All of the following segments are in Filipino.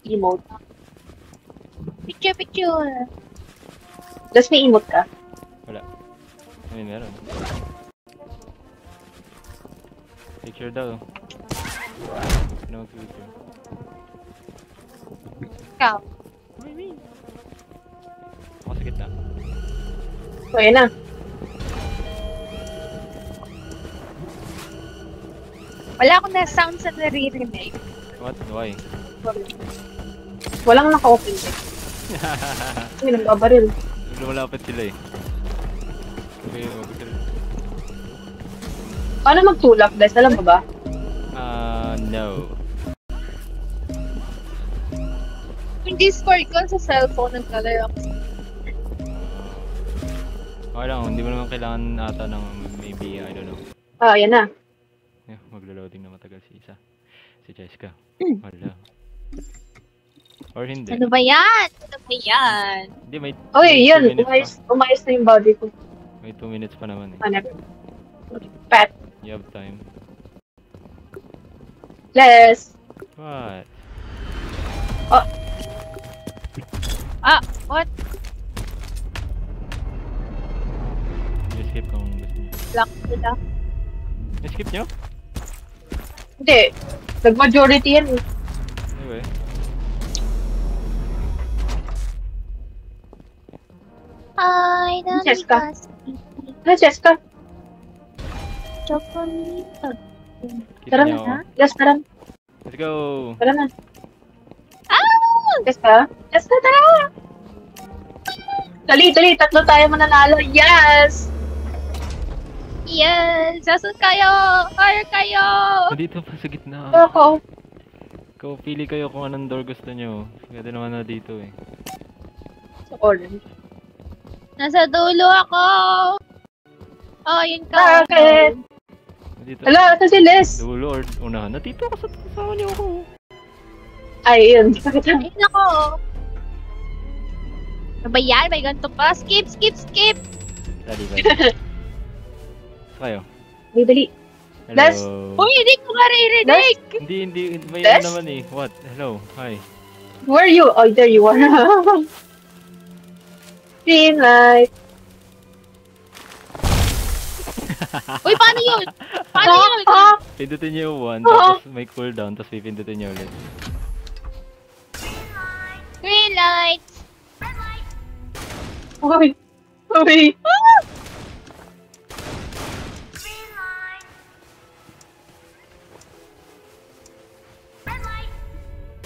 Emote. Picture. Tapos may emote ka? Wala. Ay, meron. Picture daw. Ano mag-picture? Ikaw. Ako sa gitna. So, ayan na. Wala akong na-sound sa naririnig. What? Why? Walang naka-open eh. Uy, nagbabaril. Lumalapit sila eh. Okay, mag-picture. Paano magtulak, Des? Alam mo ba? No. Yung Discord ko sa cellphone nagkalaro ako. Okay lang, hindi mo naman kailangan ata ng maybe, I don't know. Ah, ayan na. Yeah, maglo-loading na matagal si isa. Si Jessica. Wala. Or hindi. Ano ba yan? Ano ba yan? Hindi, may Uy, may yun. 2 minutes Umayos na yung body ko. pa. May 2 minutes pa naman eh. Ano? Pat. You have time. Les. What? What? I-skip kung gusto niyo. Block sila. I-skip niyo? Hindi. Nag-majority yan eh. Anyway. Ay, Jessica. Ano, Jessica? Chocolate. Kita Tara niyo na. ako. Yes, tara. Let's go! Tara na. Ah! Jessica? Jessica, tara! Dali. Tatlo tayo mananalo. Yes! Yes! Sasun kayo! Fire kayo! Nandito pa sa gitna. Ako. Ikaw, pili kayo kung anong door gusto niyo. Pwede naman na dito eh. Sa orange. Nasa dulo ako! Oh, yun ka. Bakit? Nandito. Hala, ito si Les. Dulo or unahan. Nandito ako sa kasama niyo ako. Ay, yun. Ayun ako. Ano ba yan? May ganito pa. Skip! Dali ba? Kayo. Dali. Hello. Les? Uy, hindi ko maririnig! Hindi. May Des? ano naman eh. What? Hello. Hi. Where are you? Oh, there you are. Green light. Uy, paano yun? Paano yun? Pindutin niyo yung 1, tapos may cooldown, tapos pipindutin niyo ulit. Green light! Uy.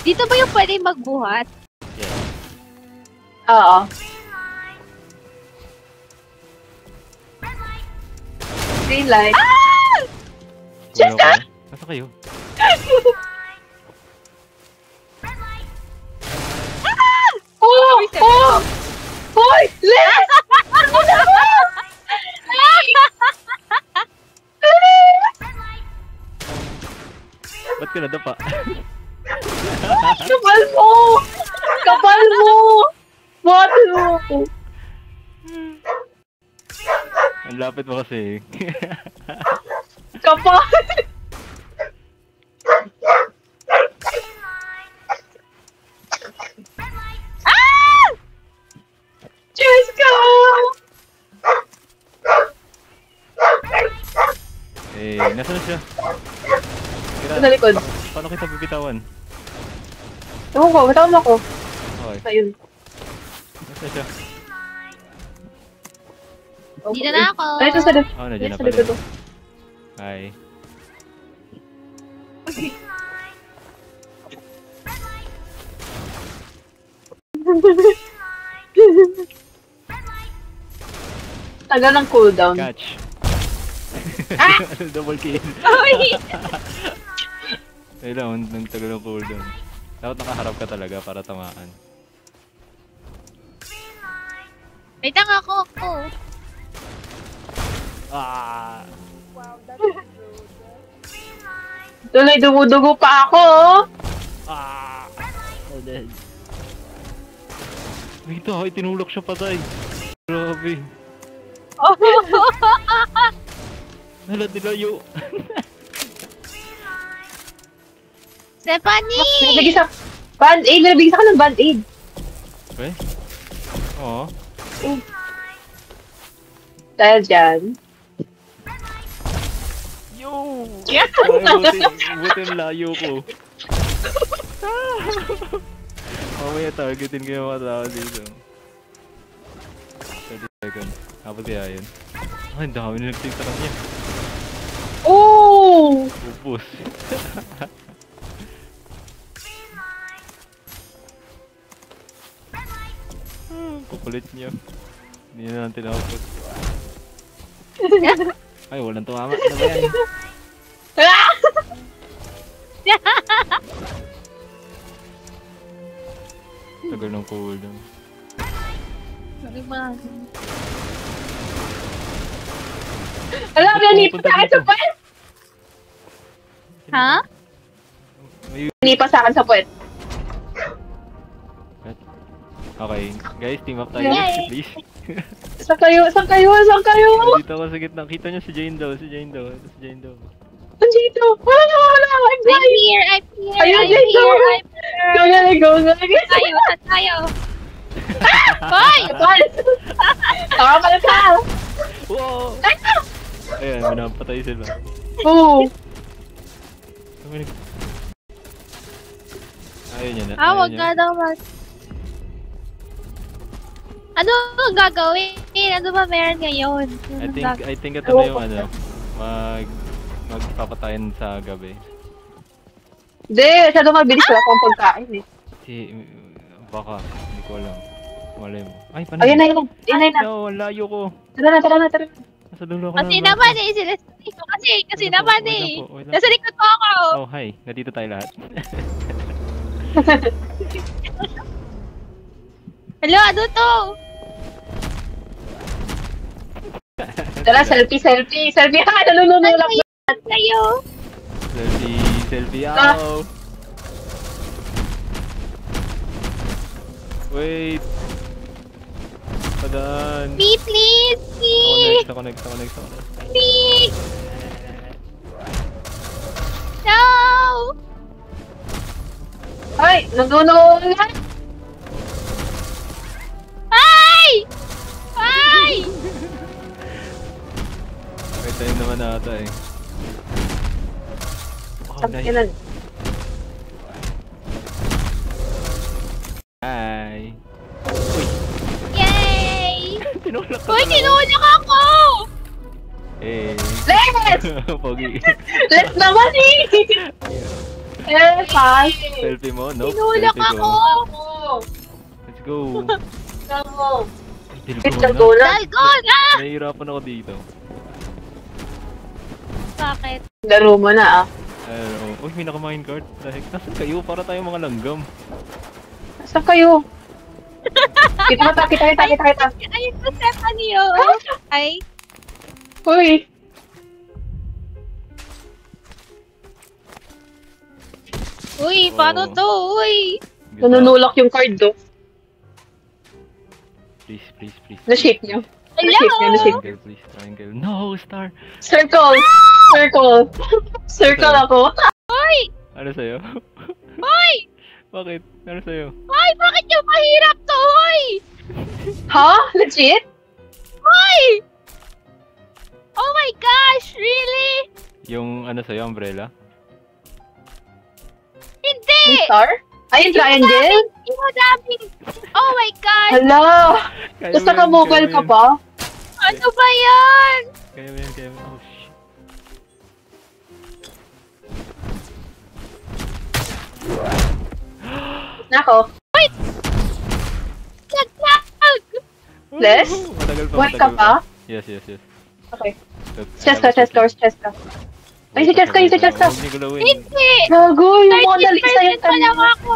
Dito ba yung pwede magbuhat? Yeah. Oo. Green light. Jessica! Nasa kayo? Hoy! Les! Ba't ka nadapa? Kapal mo! Bottle mo! Ang lapit mo kasi. Kapal! Jessica! Eh, nasa na siya? Sa likod. Paano kita bibitawan? Ewan ko, matawag ako. Okay. Ayun. Nasa siya? Dito na ako. Ay, ito sa likod. Oh, nandiyan na Sa likod. pala. Hi. Tagal ng cooldown. Catch. Ah! Double kill. Uy! Ayun lang, nang tagal ng cooldown. Dapat nakaharap ka talaga para tamaan. Wait lang ako. Ah! Tuloy, dumudugo pa ako. Ah! Oh, dead. Ito, itinulak siya patay. Grabe. Oh. Hala, dilayo. Stephanie! Nagigisa. Band-aid! Nabigyan ka ng band-aid! Okay? Oo. Dahil dyan. Yo! Yeah. Buti yung layo ko. Mamaya targetin ko yung mga tao dito. 30 seconds. Tapos kaya yun. Ay, ang dami na nagtinta kanya. Oh! Upos. Kukulit niyo. Hindi na lang tinapos. Ay, walang tumama. Ano ba yan? Tagal ng cooldown. Ano ba? Alam mo, nipa sa akin sa puwet! Ha? May... Nipa sa akin sa puwet. Okay, guys, team up tayo. Yay! Please. Saan kayo? Saan kayo? Saan kayo? Dito ako sa gitna. Kita niyo si Jane daw. Si Jane daw. Si Jane daw. Nandito! Wala! I'm I'm blind! here! I'm here! Ayun, I'm Jane, here! go! I'm Go, here! go, go, go! Tayo! Saan tayo? Hoy! Kapal! Tama pala ka! Wow! Ayan, manapatay sila. Oo! Ayun yun. Wag nga daw mag... Ano ang gagawin? Ano ba meron ngayon? I think ito na yung ano, magpapatayin sa gabi. Hindi, masyado mabilis wala akong pagkain eh. Baka, hindi ko alam. Malay mo. Ay, paano? Ayun na, yun na. Ayun na. No, ang layo ko. Tara na, tara na, tara na. Nasa dulo ko Kasi na. naman eh, sila ko kasi Wait lang naman po, wait eh. lang po, wait lang Nasa po. likod ko ako. Oh, hi. Nandito tayo lahat. Hello, ano to? Tara, selfie, selfie. Selfie ha! Nalulunulak na. Ano kayo? Selfie, Ah. ow! Wait! Padaan! Me, please! Me! Ako next. Please! No! Ay, nalulunulak. Ay! Ay! May time naman ata eh. Oh, Sabi nice. na. Hi! Yay! Tinulak ka Uy, talaga. tinulak ako! Eh. Let's! Pogi. Let's naman eh! Eh, fine. Selfie mo? Nope. Tinulak Selfie ako! ko. Let's go. Tama. Ay, Let's go go na. na. Dalgona! Nahihirapan ako dito. Bakit? Laro mo na ah. Uy, may naka-minecart. Dahil, nasan kayo? Para tayong mga langgam. Saan kayo? Kita. Ayun ko, Stephanie, oh. Ay, Uy. uy, paano Oh. to? Uy! Nanunulak yung card do. Please. Na-shape niyo. Hello! Triangle, please. Triangle. No, star! Circle. Circle ako. Uy! Ano sa'yo? Uy! Bakit? Ano sa'yo? Uy, bakit yung mahirap to? Uy! Ha? Legit? Uy! Oh my gosh, really? Yung ano sa'yo, umbrella? Hindi! Yung star? Ay, yung triangle? Yung daming... Oh my gosh! Hala! Kaya Tapos mo yan, naka-mobile kaya ka mo pa? Ano ba yan? yan. Kaya mo yan. Oh, shit. Nako. Nagtag! Bless? Matagal pa, Buhay ka pa? Yes. Okay. Chest ka. Ay, si Cheska. Huwag niyo gulawin. Hindi! Gago, yung Mona Lisa 13% yung pa lang kanina. ako.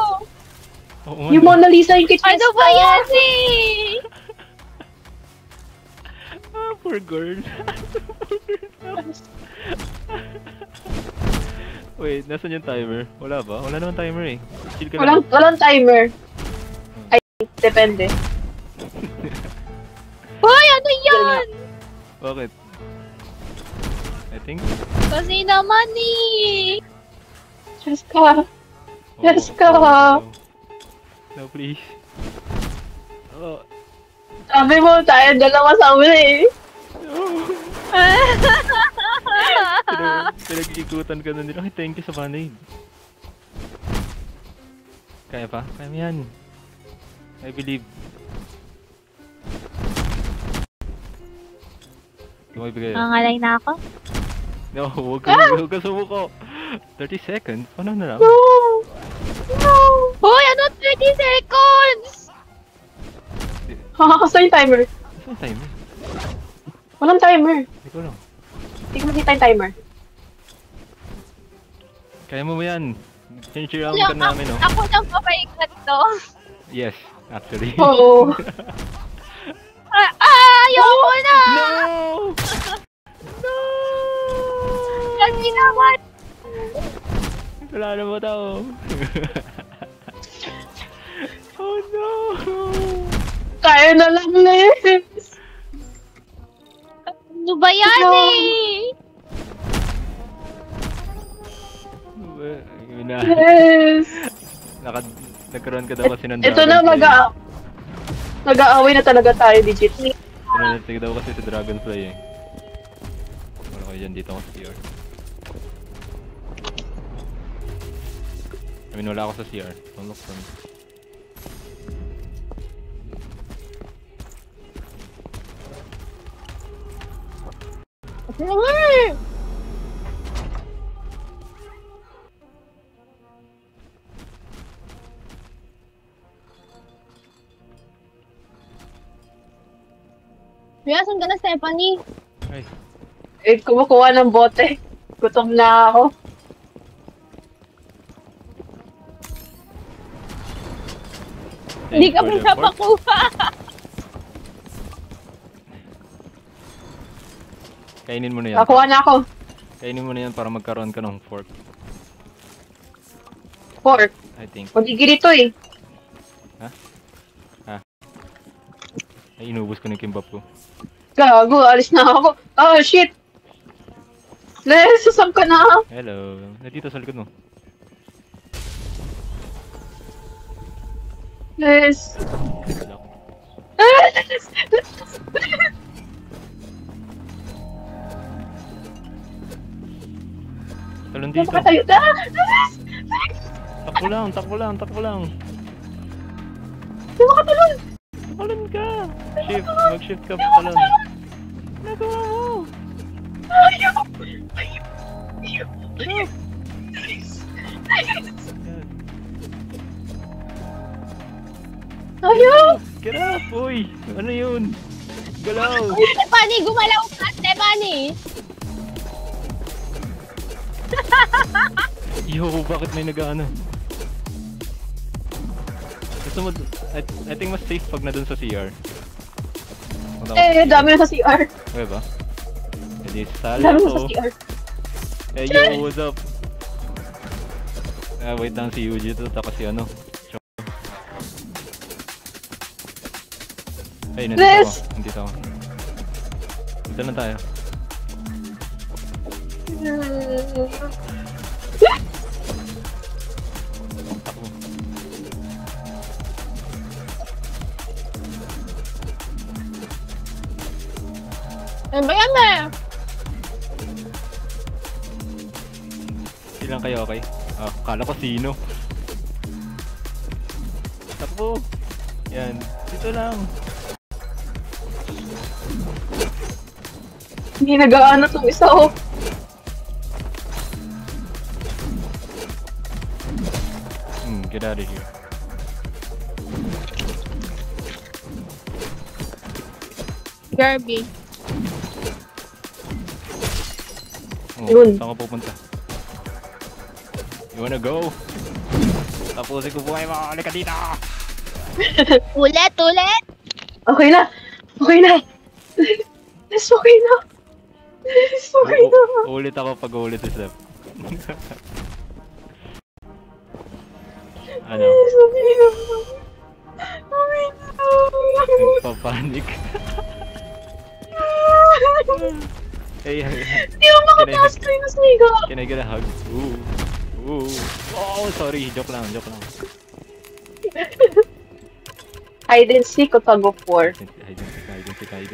Oo nga, Yung no? Mona Lisa yung kay Cheska. Ano ba yan eh? Poor girl. Wait, nasan yung timer? Wala ba? Wala naman timer eh. Chill ka lang. Walang timer. Ay, depende. Hoy, ano yan? Bakit? I think? Kasi naman eh. Cheska. Cheska. No, please. Oh. Sabi mo, tayo dalawa sa uli eh. Pinag-ikutan ka na nila. Ay, thank you sa banay. Kaya pa? Kaya mo yan. I believe. Hindi mo ibigay. Nangalay na ako. No, huwag ka sumuko. 30 seconds? Paano na lang? No! No! Hoy, ano 30 seconds? Kakakasta yung timer. Saan timer? Walang timer. Hindi ko lang. Hindi ko makita yung timer. Kaya mo ba yan? Change round ka namin, oh. Ako nang papaikat to. Yes, actually. Oo. Ayoko na! No! No! Kasi naman! Wala na ba tao? Oh no! Kaya na lang, Liz. Ano ba yan eh? Yun na. Yes. Nagkaroon ka daw kasi ng Ito na, nag-aaway na talaga tayo, digit. Pinanatig daw kasi si Dragonfly eh. Wala kayo dyan, dito ako sa CR. I mean, wala ako sa CR. Don't look for me. Kuya, saan ka na, Stephanie? Ay, Eh, kumukuha ng bote. Gutom na ako. Hindi ka for pa the pork. napakuha. Kainin mo na yan. Nakuha na ako. Kainin mo na yan para magkaroon ka ng fork. Pork. I think. Magigili to eh. Ay, inubos ko na yung kimbap ko. Gago, alis na ako. Oh, shit! Les, sasam ka na. Hello. Nandito sa likod mo. Les. Wala ko. Les! Talon Hindi dito. makatayo na. Les! Takbo lang, takbo lang, takbo lang. Hindi makatalon. Talon ka. Shift, mag-shift ka pa talon. Nagawa mo. Ayaw. Ayaw. Ayaw. Get up. Les. Yan. Ayaw. Get up, uy. Ano yun? Galaw. Stephanie, gumalaw ka, Stephanie! Yo, bakit may nag-ano? Gusto mo, I think mas safe pag na dun sa CR. Punta ko Eh, sa dami na sa CR. Okay ba? Hindi, sali Dami na sa ako. CR. Eh, yo, what's up? Ah, wait lang si Yuji to, tapos si ano. Ay, nandito Yes! ako. Nandito ako. Dito lang tayo. Takbo. Ano ba yan eh? Ilan kayo, okay? Ah, kala ko sino. Takbo. Yan. Dito lang. Hindi nag-aano itong isa oh. Get out of here. Garby. Oh, Yun. saan ka pupunta? You wanna go? Tapusin ko buhay mo! Halika dito! Ulit! Okay na. Okay na. Yes, okay na. Yes, okay na. Ulit ako pag ulit si Steph. Ano? Yes, okay na. Okay na. Nagpapanik. Hey, Hindi mo makataas ko yung siga. can I get a hug? Ooh. Ooh. Oh, sorry. Joke lang, joke lang. Hide and seek o tug of war? Hide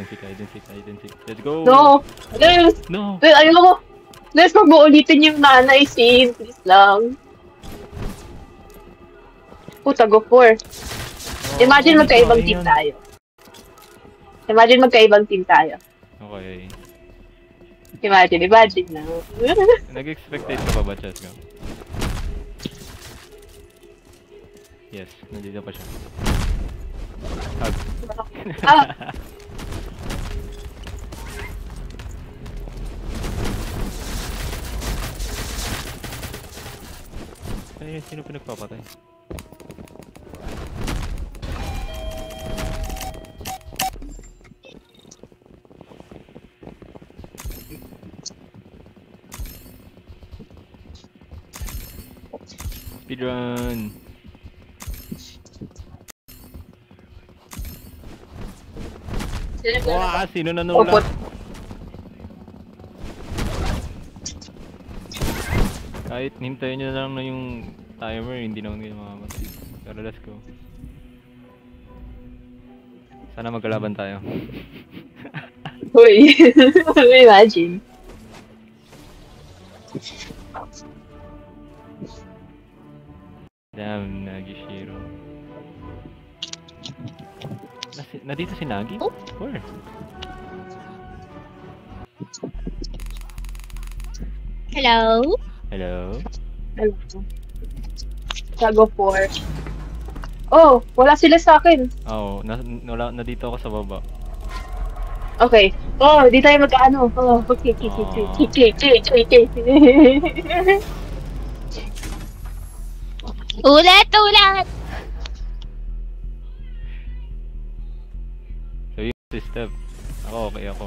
and seek. Let's go! No! Let's! No! Ayoko! Let's wag mo ulitin yung nanay scene. Please lang. O, tug of war. Imagine magkaibang team tayo. Okay. Imagine na. Nag-expectate ka pa ba, Cheska? Yes, nandito pa siya. Hug. Ah! Ay, sino pinagpapatay? Speedrun! Wow, sino nanula? Opot. Kahit hintayin nyo na lang na yung timer, hindi naman kayo makamatay. Pero let's go. Sana magkalaban tayo. Uy. Imagine. Damn, Nagishiro. Nandito si Nagi? Where? Hello? Hello? Hello. Tug of war. Oh, wala sila sa akin. Oo, nandito ako sa baba. Okay. Oh, di tayo magkaano. Oh, okay. Ulit! So yung system. Ako, okay ako.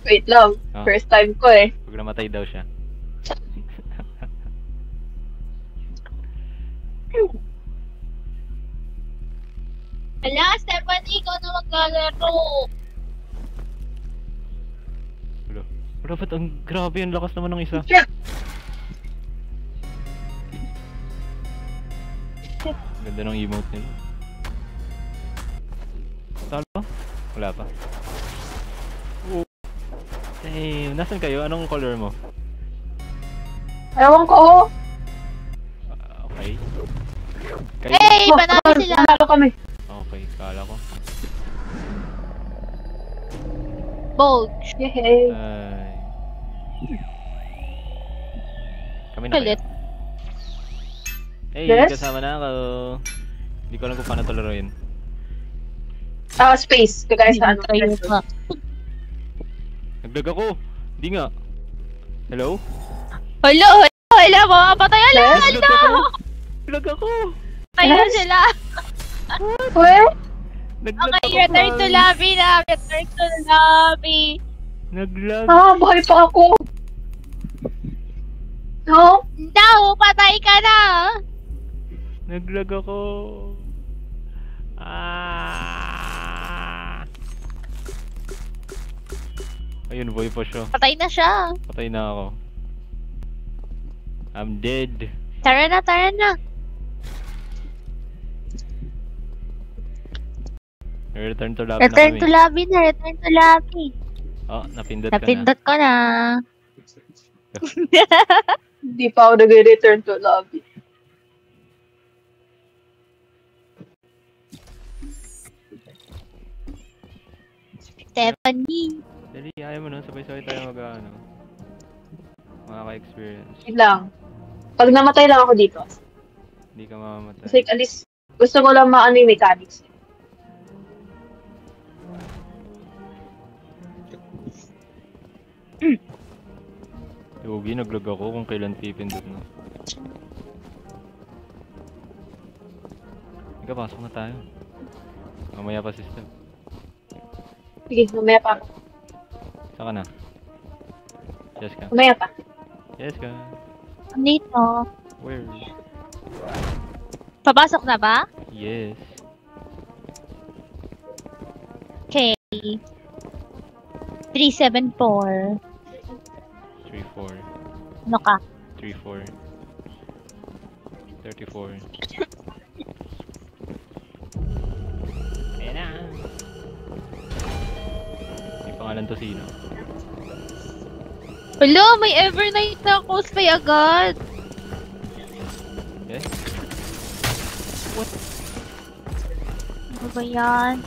Wait lang. Ah. First time ko eh. Pag namatay daw siya. Hala, Stephanie, ikaw na maglalaro. Wala ba't ang grabe, ang lakas naman ng isa. Ganda ng emote nila. Talo pa? Wala pa. Oh. Damn, nasan kayo? Anong color mo? Ewan ko. Okay. Kayo? Hey, panalo sila. Panalo kami. Okay, kala ko. Bold. Yehey. Ay. Kami na Kulit. kayo. Hey, Yes? kasama na ako. Hindi ko alam kung paano tularuin. Space. Kagaya sa ano. Kayo pa. Naglag ako! Hindi nga. Hello? Hello, makapatay. Naglag ako! Tayo Yes? sila. Where? Naglag Okay, ako! return to lobby na. Return to lobby. Naglag! Buhay pa ako. No? No, patay ka na. Naglag ako! Ah! Ayun, boy pa siya. Patay na siya. Patay na ako. I'm dead. Tara na. Return to lobby Return na to kami. lobby na. Return to lobby. Oh, napindot ka na. Napindot ko na. Hindi pa ako nag-return to lobby. Stephanie. Dali, ayaw mo nun. Sabay-sabay tayo mag-ano. Makaka-experience. Yun lang. Pag namatay lang ako dito. Hindi ka mamamatay. Kasi at least, gusto ko lang maano yung mechanics. Yogi, naglag ako kung kailan pipindot na. Ika, pasok na tayo. Mamaya pa system. Sige, mamaya pa. Saka na. Yes ka. Mamaya pa. Yes ka. Dito. Where? Papasok na ba? Yes. Okay. 374. 3-4. Ano ka? 3-4. 34. Pangalan to sino? Hello, may Evernight na cosplay agad. Eh? Ano ba yan?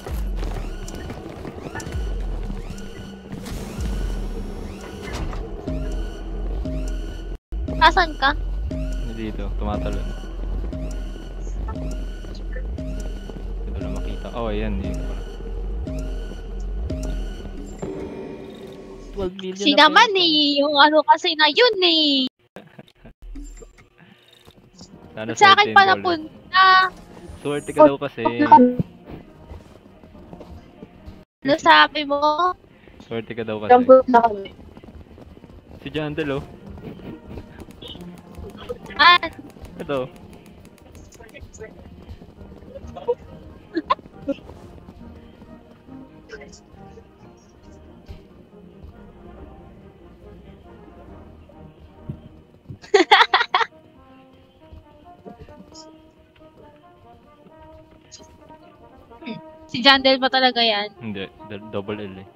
Asan ka? Dito, tumatalon. Dito na makita. Oh, ayan. Dito pala. 12 million Si na naman pera. yung ano kasi na yun Sana Sa akin swerte pala yung gold. punta. Swerte ka daw kasi. Ano sabi mo? Swerte ka daw kasi. Jump rope na kami. Si Jandel, oh. Ah, Ito. si Jandel ba talaga yan? Hindi. Double L eh.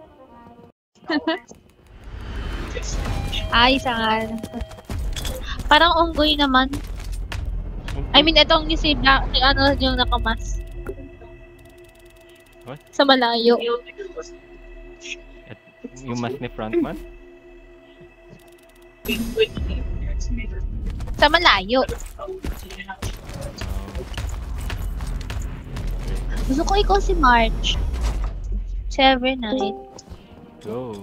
Ay, sangan. Parang unggoy naman. I mean, itong si Black, si ano yung nakamas. What? Sa malayo. Yung mas ni frontman? Sa malayo. Gusto ko ikaw si March. 7, 9. Go.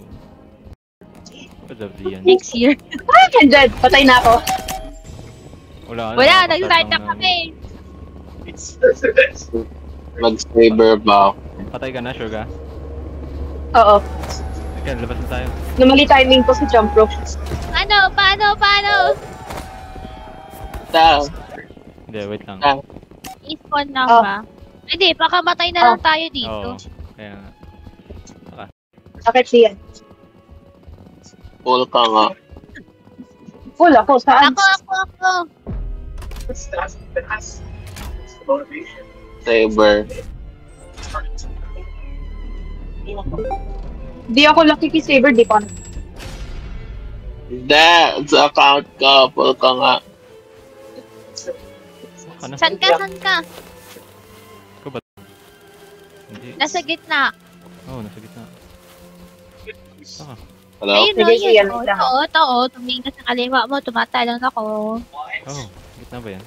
What's up, Zian? Next year. Ay, I'm dead. Patay na ako. Wala, Wala, nakakasar nag-start na lang kami. Mag-saber ba? Patay ka na, sure ka? Oo. Okay, labas na tayo. Namali timing ko sa jump rope. Paano? Down. Hindi, wait lang. Down. I-spawn lang Oh. ba? Hindi, pakamatay na lang tayo dito. Oo. Kaya nga. Bakit siya? Full ka nga. Full ako. Saan? Ako. Saber. Di ako lucky kay Saber, di pa. Hindi. Sa account ka. Full ka nga. Ka na? San ka? Ikaw ba? Hindi. Nasa gitna. Oo, nasa gitna. Saka. Hello? Ayun Sige, sige, yun. lang. Oo. Tumingin ka sa kaliwa mo, tumatalon ako. Oh, gitna ba yan?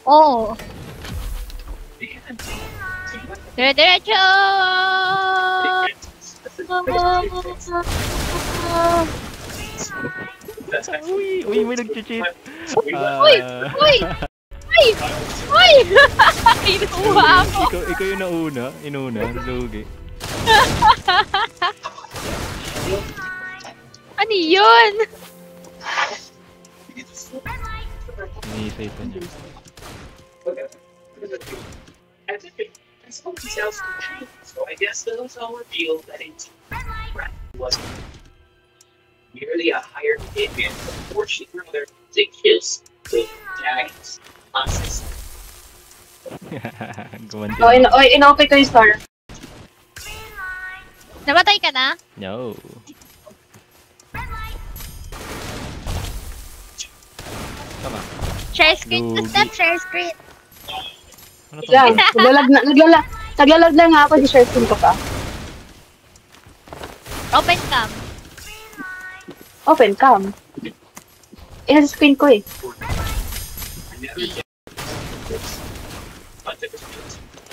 Oo. Dire-diretso! Uy, may nag-cheat. Uy! Inuha ako. Ikaw yung nauna. Inuna. Lugi. Ano yun? Inisay pa niya. So I guess those all revealed that it was merely a hired hitman for forcing brother to kiss the Jack's classes. Gumanti. In-okay ko yung star. Namatay ka na? No. Tama. Share screen to Lugi. step, share screen. Ano to? Yan. Naglalag na nga ako. Di share screen ko pa. Open cam. Open cam. Sa screen ko eh. But the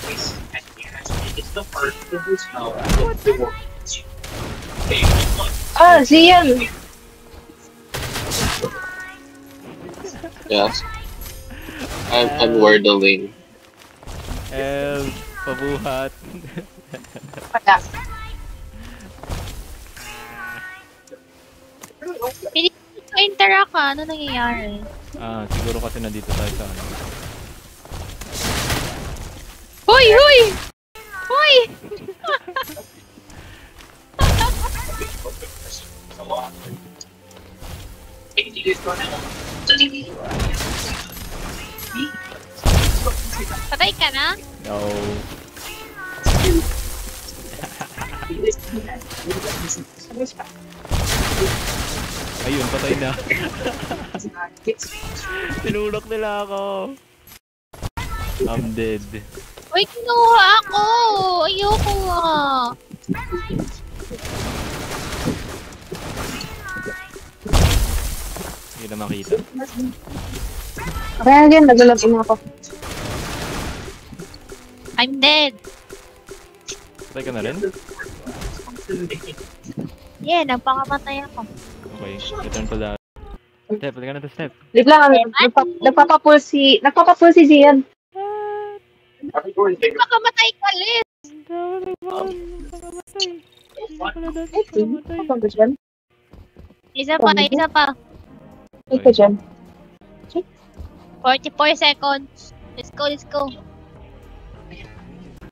place and it's the part of the smell of the world. Zian. Yes. I'm wordling. Pabuhat. Wala. Hindi ko interact ka. Ano nangyayari? Siguro kasi nandito tayo sa ano. Hoy! Patay ka na? No. Ayun, patay na. Tinulak nila ako. I'm dead. Uy, kinuha ako! Ayoko nga. Hindi na makita. Kaya din, naglalagin ako. I'm dead. Patay ka na rin? Yeah, nagpakamatay ako. Okay, return to the... Step, patay ka na to step. Wait lang, nagpapapul si Zian. Pakamatay ka, Liz! Ako ba dyan? Isa pa. Wait ka dyan. 44 seconds. Let's go.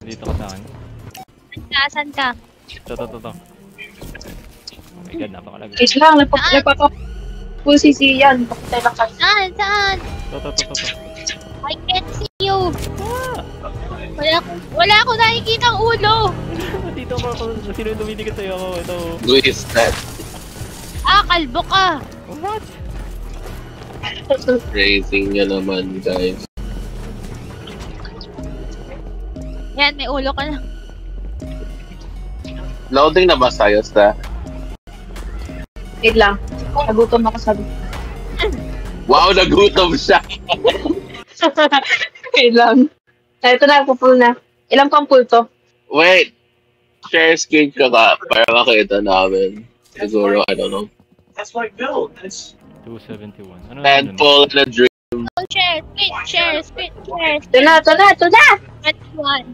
Dito ka sa akin. Nasaan ka? Ito. Oh my god, napakalaga. Wait lang, nagpapapul si Zian. Pakitay lang kasi. Saan? Ito. I can't see you. Wala akong nakikita ang ulo. Dito ako. Sino yung dumidikit sa'yo ako? Ito. Who is that? Kalbo ka. What? Raising nyo naman, guys. Yan, may ulo ka na. Loading na ba sa'yo, Sta? Wait lang. Nagutom ako sabi. Wow, nagutom siya! Wait lang. Ito na, pupul na. Ilang pang pull to? Wait! Share screen ka para makita namin. Siguro, I don't know. That's my build. That's 271. Ano And pull in a dream. Oh, share. Ito na! 21.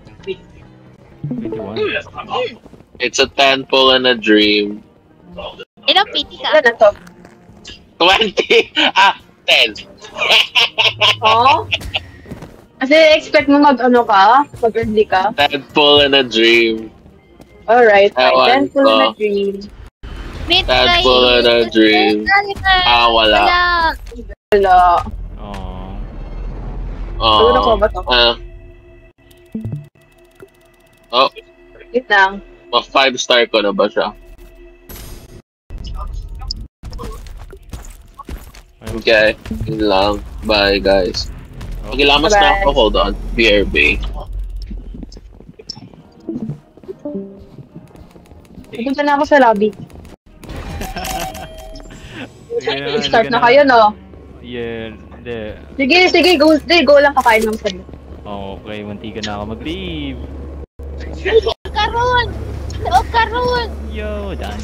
21? It's a 10 pull in a dream. Ilang piti ka? Ilan na to? 20! 10! Oo? Kasi expect mo mag-early ka? 10 pull in a dream. Alright, Ewan then pull ko. na dream. Meet That pull in a dream. Wala. Wala. Oh. Ano ko ba to? Oh, Wait lang. 5-star ko na ba siya? Okay, yun lang. Bye, guys. Magilamas na ako. Hold on. BRB. Pupunta na ako sa lobby. Sige Start na kayo, no? Yeah, hindi. Sige, go lang kakain ng sabi. Okay, munti ka na ako mag-leave. Karon! Yo, dan.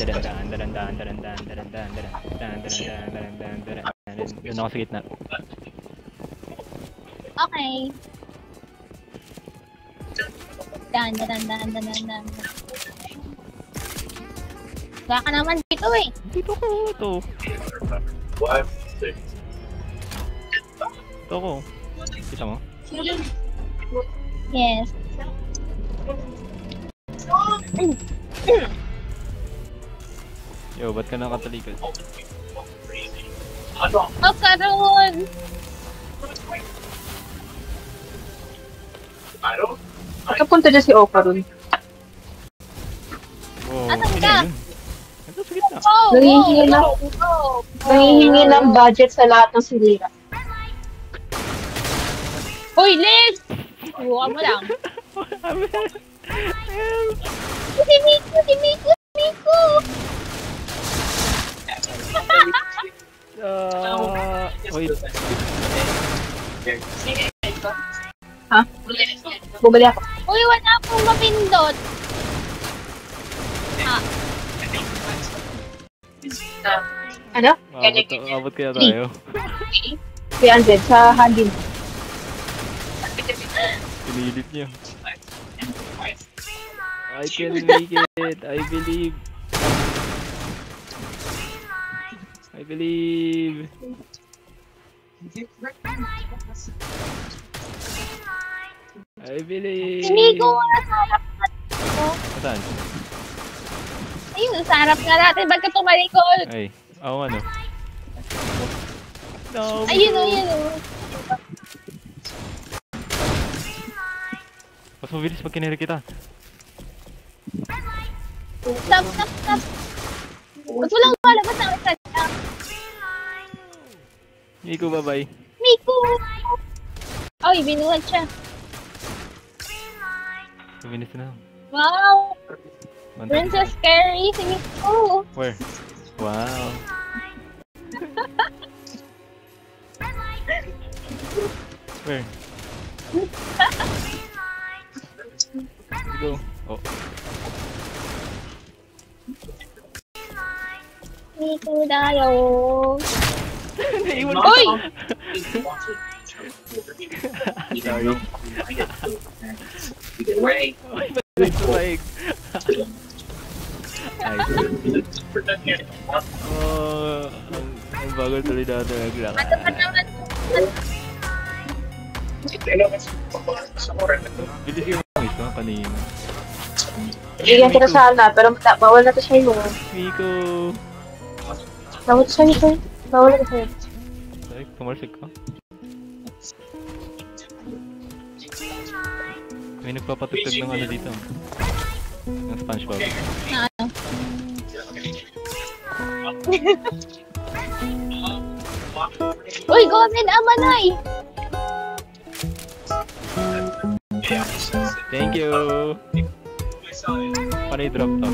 Doon ako sa gitna. Okay. Dan. Wala ka naman dito eh. Dito ko, ito. Ito ko. Kita mo? Yes. Yo, ba't ka nakatalikod? Oh, karon! Kapunta dyan si Okarun. Oh, Asan sino ka? yun? Ito sa gitna. Nangihingi ng budget sa lahat ng silira. Hoy, Liz! Buka mo lang. Si Miko! Wait. Ha? Bumali ako. Uy, wala akong mapindot. Ano? Abot kaya tayo. 300 sa handin. Pinilit niya. I can make it. I believe. I believe. I believe. Si Miko, wala sa harap natin. Saan? Ayun, sa harap nga natin. Ba't ka tumalikod? Ay, ako ano? No. Ayun o. Mas mabilis pag kiniri kita. Stop, stop, stop. Ba't walang malabas na agad? Miko, bye-bye. Miku! Ay, binuhat siya. 2 minutes na. Wow! 1 Princess Carrie, si Miku. Where? Wow. Where? Go. Oh. Miku tayo. Naiwan Uy! Sorry. Ray. Ay, ba't tumaig? Ay, oh, ang bagal tuloy natin naglakad. Ano pa naman? Bilis yung mga ito kanina. Bigyan kita sana, pero bawal na to sa'yo. Miko! Bawal to sa'yo. Bawal na to sa'yo. Ay, kumarsik ka? May nagpapatugtog ng ano dito. Ng SpongeBob. Na ano? Uy, Gomen Amanay! Thank you! Paano i-drop to?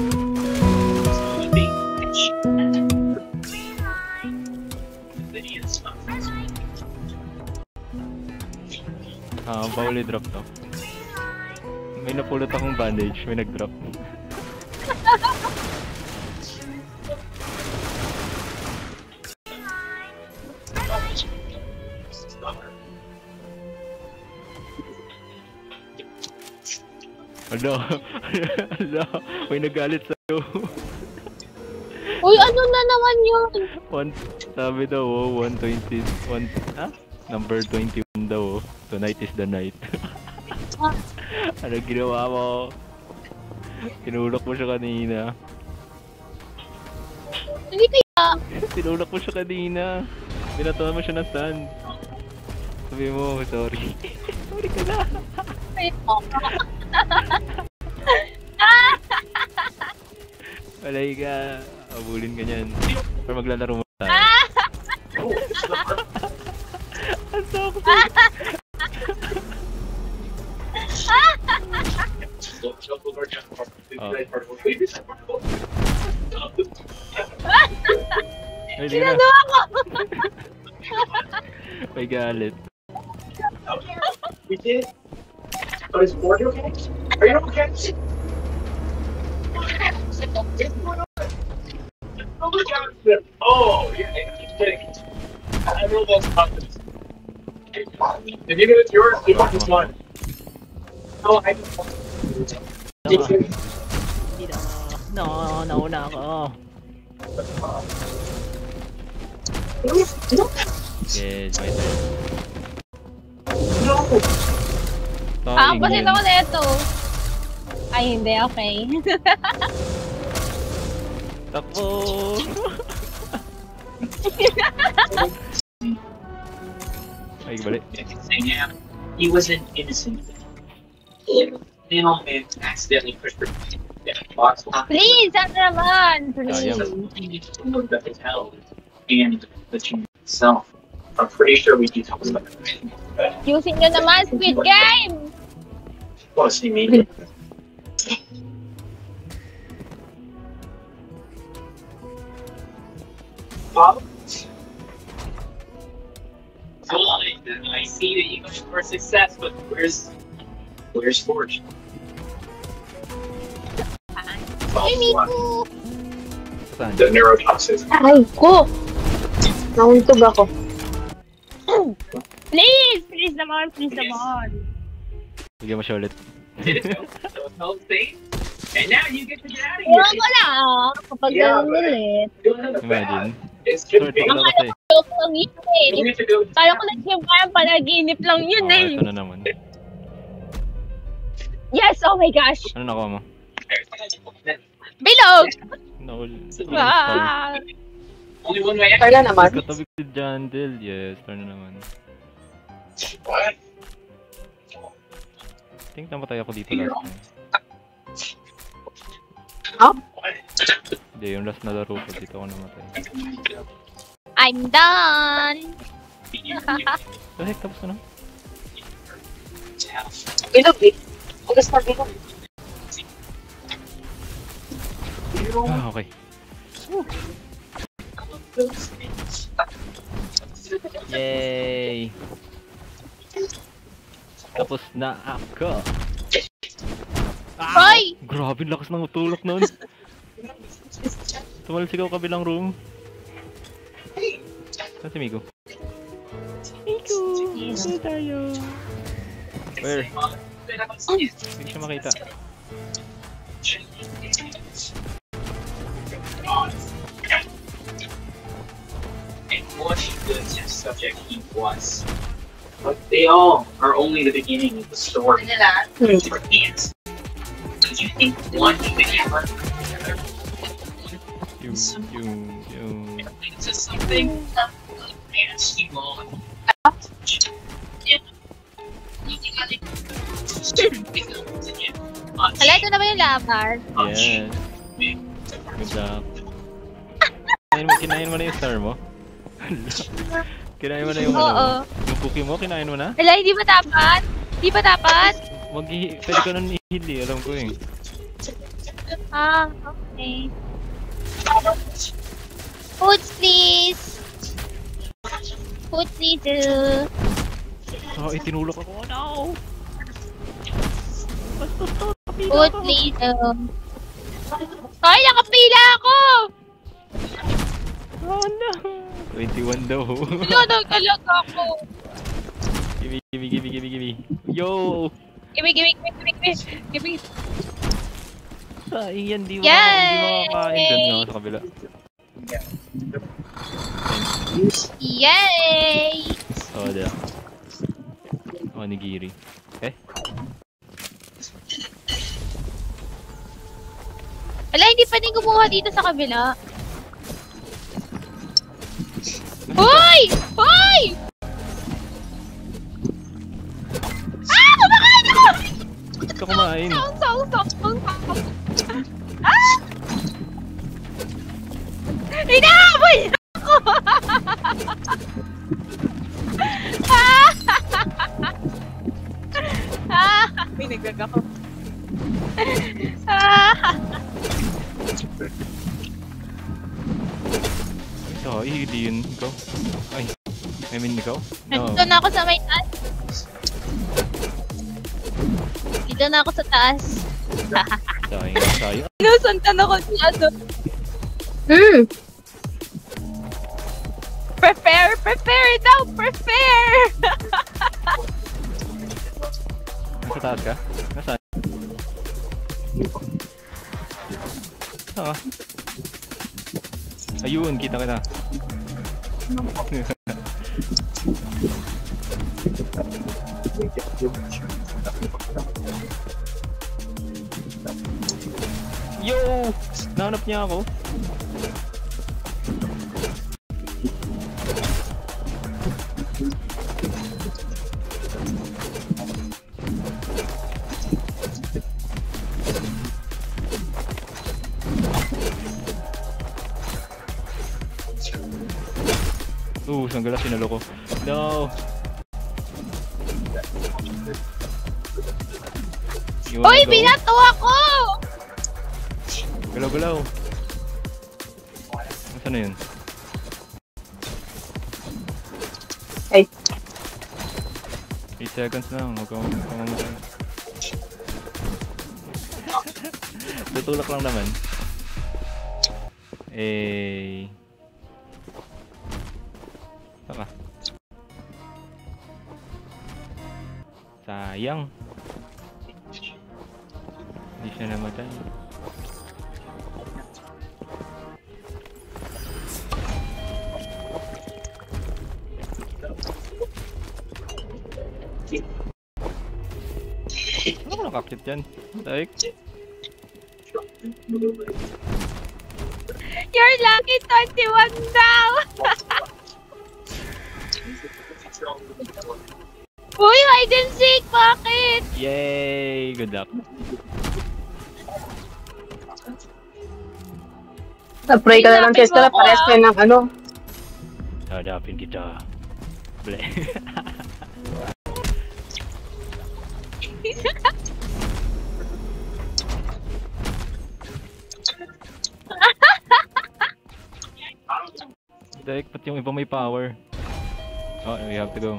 Bawal i-drop to. May napulot akong bandage, may nag-drop. Ano? Ano? May nagalit sa'yo. Uy, ano na naman yun? Sabi daw, oh, 120, number 21 daw, oh. Tonight is the night. Ano ginawa mo? Tinulak mo siya kanina. Hindi kaya. Tinulak mo siya kanina. Binatuan mo siya ng sand. Sabi mo, sorry. Sorry ka na. Walay ka. Abulin ka niyan. Or maglalaro mo tayo. Ang toxic. Ay, di na. Ginagawa ko! May galit. We did. But is Morty okay? Are you okay? Oh my God! Oh yeah, I'm kidding. I know those confidence. If you get it yours, you want this one. Oh, I. No, nauna ako. Yes, my turn. No. Sorry, Pasin Glenn. ako neto. Ay, hindi. Okay. Takbo! Ay, balik. Yeah, he was an innocent. Mailman accidentally pushed her box. Please, ano naman? Please. yeah. Looked at his health and the team itself. I'm pretty sure we can talk about that. Using nyo naman, Squid Game! Want to see me? Bob? I see that you going for success, but where's Forge? Ay, Miku! Saan? The neurotoxin. Ay, ko! Nauntog ako. Please! Please naman, please naman. Bigyan mo siya ulit. Those whole things. And now you get to get out of Ewan here. ko lang, kapag Yeah, ganun but- ulit. Do another Imagine. bath. It's just big. Sorry, kasi. Ayoko lang yun You eh. have to go. Kala ko lang yung parang panaginip lang yun Oh, eh. ito na naman. Yes, oh my gosh! Ano nakuha mo? Bilog! No. Ah! Only one way out. Carla naman. Katabi ko si Jandel. Yes, ito na naman. What? I think namatay ako dito last time. Huh? What? Hindi, yung last na laro ko, dito ako namatay. I'm done! Heck, tapos na. Bilog eh. Agas na bilog. Ah, okay. Yay! Tapos na ako. Hoy! Grabe, lakas ng utulak nun. Tumalas ikaw kabilang room. Saan si Migo? Migo! Saan tayo? Where? Hindi siya makita. And what a good test subject he was. But they all are only the beginning of the story. Different hands. Did you think one could ever together? Into something fancy on. Hala, ito na ba yung laban? Yes. Good luck. Kinain mo na yung star mo? Kinain mo na yung Oo. Yung cookie mo, kinain mo na? Hala, hindi ba dapat? Hindi ba dapat? Pwede ka nun i-heal alam ko eh. Ah, okay. Foods, please! Food, please! Oh, itinulok ako. Oh, no! Food, please! Ay, nakapila ako! Oh no! 21 daw. Ano, nagkalag ako. Gimme. Yo! Give. Saing yan, di Yay! makakain. Diyan nga ako sa kabila. Yay! Oh, diyan. Oh, nigiri. Eh? Wala, hindi pa din kumuha dito sa kabila. Hoy! Hoy! Ah! Kumakain ako! Ba't ka kumain? Song. Ah! Inaamoy ako! May nagag ako. Ito, hindi yun. Ikaw? Ay, I mean ikaw? Nandito na ako sa may taas. Dito na ako sa taas. Sayang. Inusuntan ako si ano. Prepare daw! Prepare! Nasa taas ka? Nasaan? Ah. Ayun, kita. Yo! Nahanap niya ako. Sanggalas sinalo ko. No! Uy, binato ako! Galaw. Nasaan na yun? Ay. 8 seconds lang. Huwag kang mamatay. Tutulak lang naman. Saka. Sayang. Hindi siya namatay. Ano ko nakakit yan? Like? You're lucky 21 daw! Uy, hide and seek! Bakit? Yay! Good luck. Na-pray ka na lang, Chester, na pares kayo ng ano. Hadapin kita. Ble. Dek, pati yung iba may power. Oh, we have to go.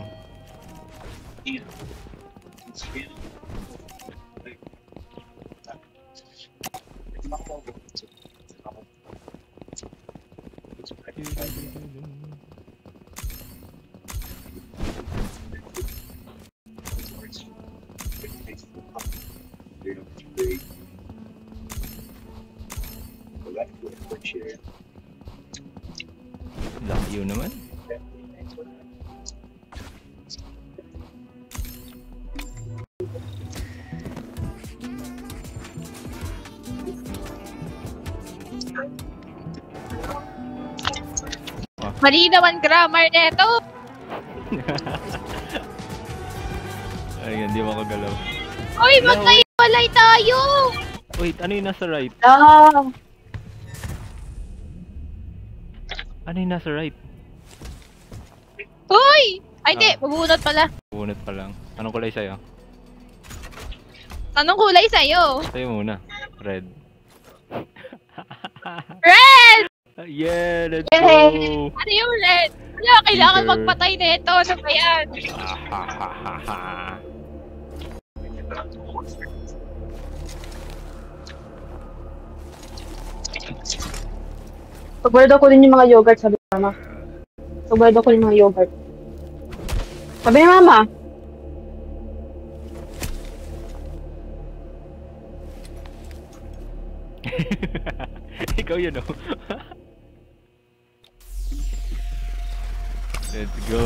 Layo naman. Mali naman grammar neto. Ay, hindi makagalaw. Uy, magkaiwalay tayo! Wait, ano yung nasa right? Ah! Ano yung nasa right? Uy! Ay, di. Bubunot pala. Bunot pa lang. Anong kulay sa'yo? Anong kulay sa'yo? Sa'yo muna. Red. Red! Yeah, let's Yay! go! Ano yung red? Wala, kailangan Peter. magpatay nito. Ano ba yan? Pag-word ako din yung mga yogurt, sabi ni Mama. Pag-word ako yung mga yogurt. Sabi ni Mama. Ikaw yun, oh. Let's go!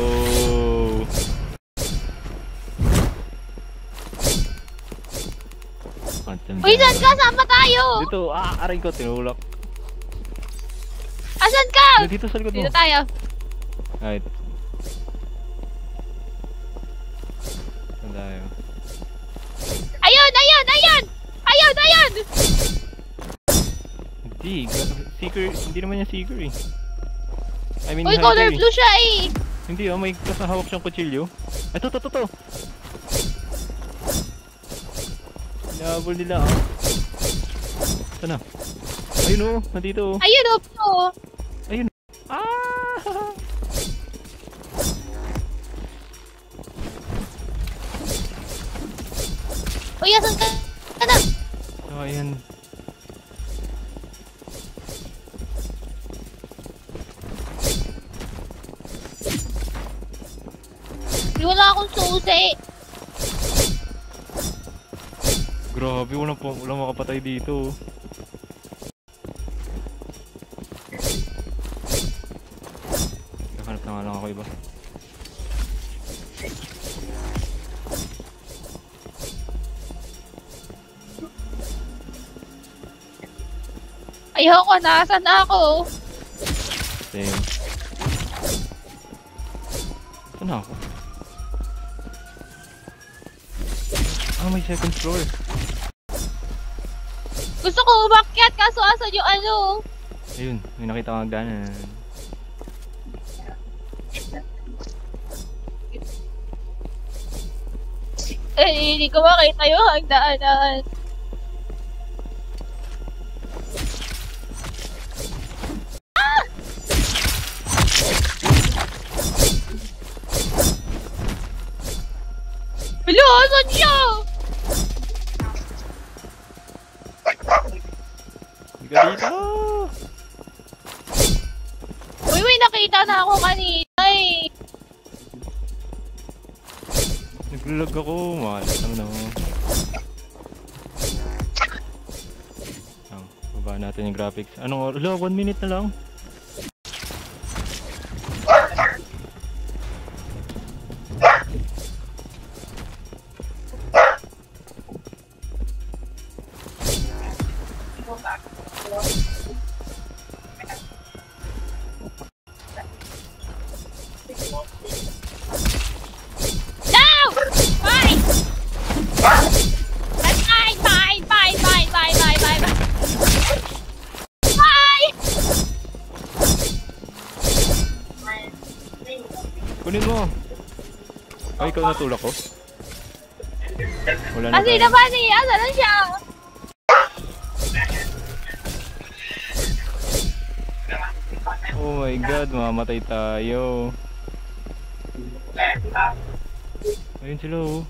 Uy, saan ka? Saan ba tayo? Dito, aray ko, tinulak. Asan ka? Dito sa likod mo. Dito tayo. Right. Saan tayo? Ayun! Ayun! Ayun! Ayun! Ayun! Hindi, seeker, hindi naman yung seeker eh. I mean, Uy, hunter color eh. blue siya eh. Hindi oh, may kasahawak siyang kutsilyo. Ito, to. Hinahabol nila ah. Ito na. Ayun oh, nandito oh. Ayun oh, blue. Ayun. Ah! Uy, asan ka? Na? So, ayan. Di wala akong susi. Grabe, walang makapatay dito. Kakanap na nga lang ako iba. Ayoko, nasaan na ako? Same. Saan na ako? Ah, may second floor. Gusto ko umakyat kaso asan yung ano? Ayun, may nakita kang hagdanan. Eh, hindi ko makita yung hagdaanan. Hello, asan siya? Hindi ka dito! Uy, may nakita na ako kanina eh. Naglalag ako, malas naman ako. Baba natin yung graphics. Anong oras? 1 minute na lang. Kunin mo. Ay, ikaw natulak ko. Wala na Kasi tayo. naman eh, asa na siya? Oh my god, mamamatay tayo. Ayun sila oh.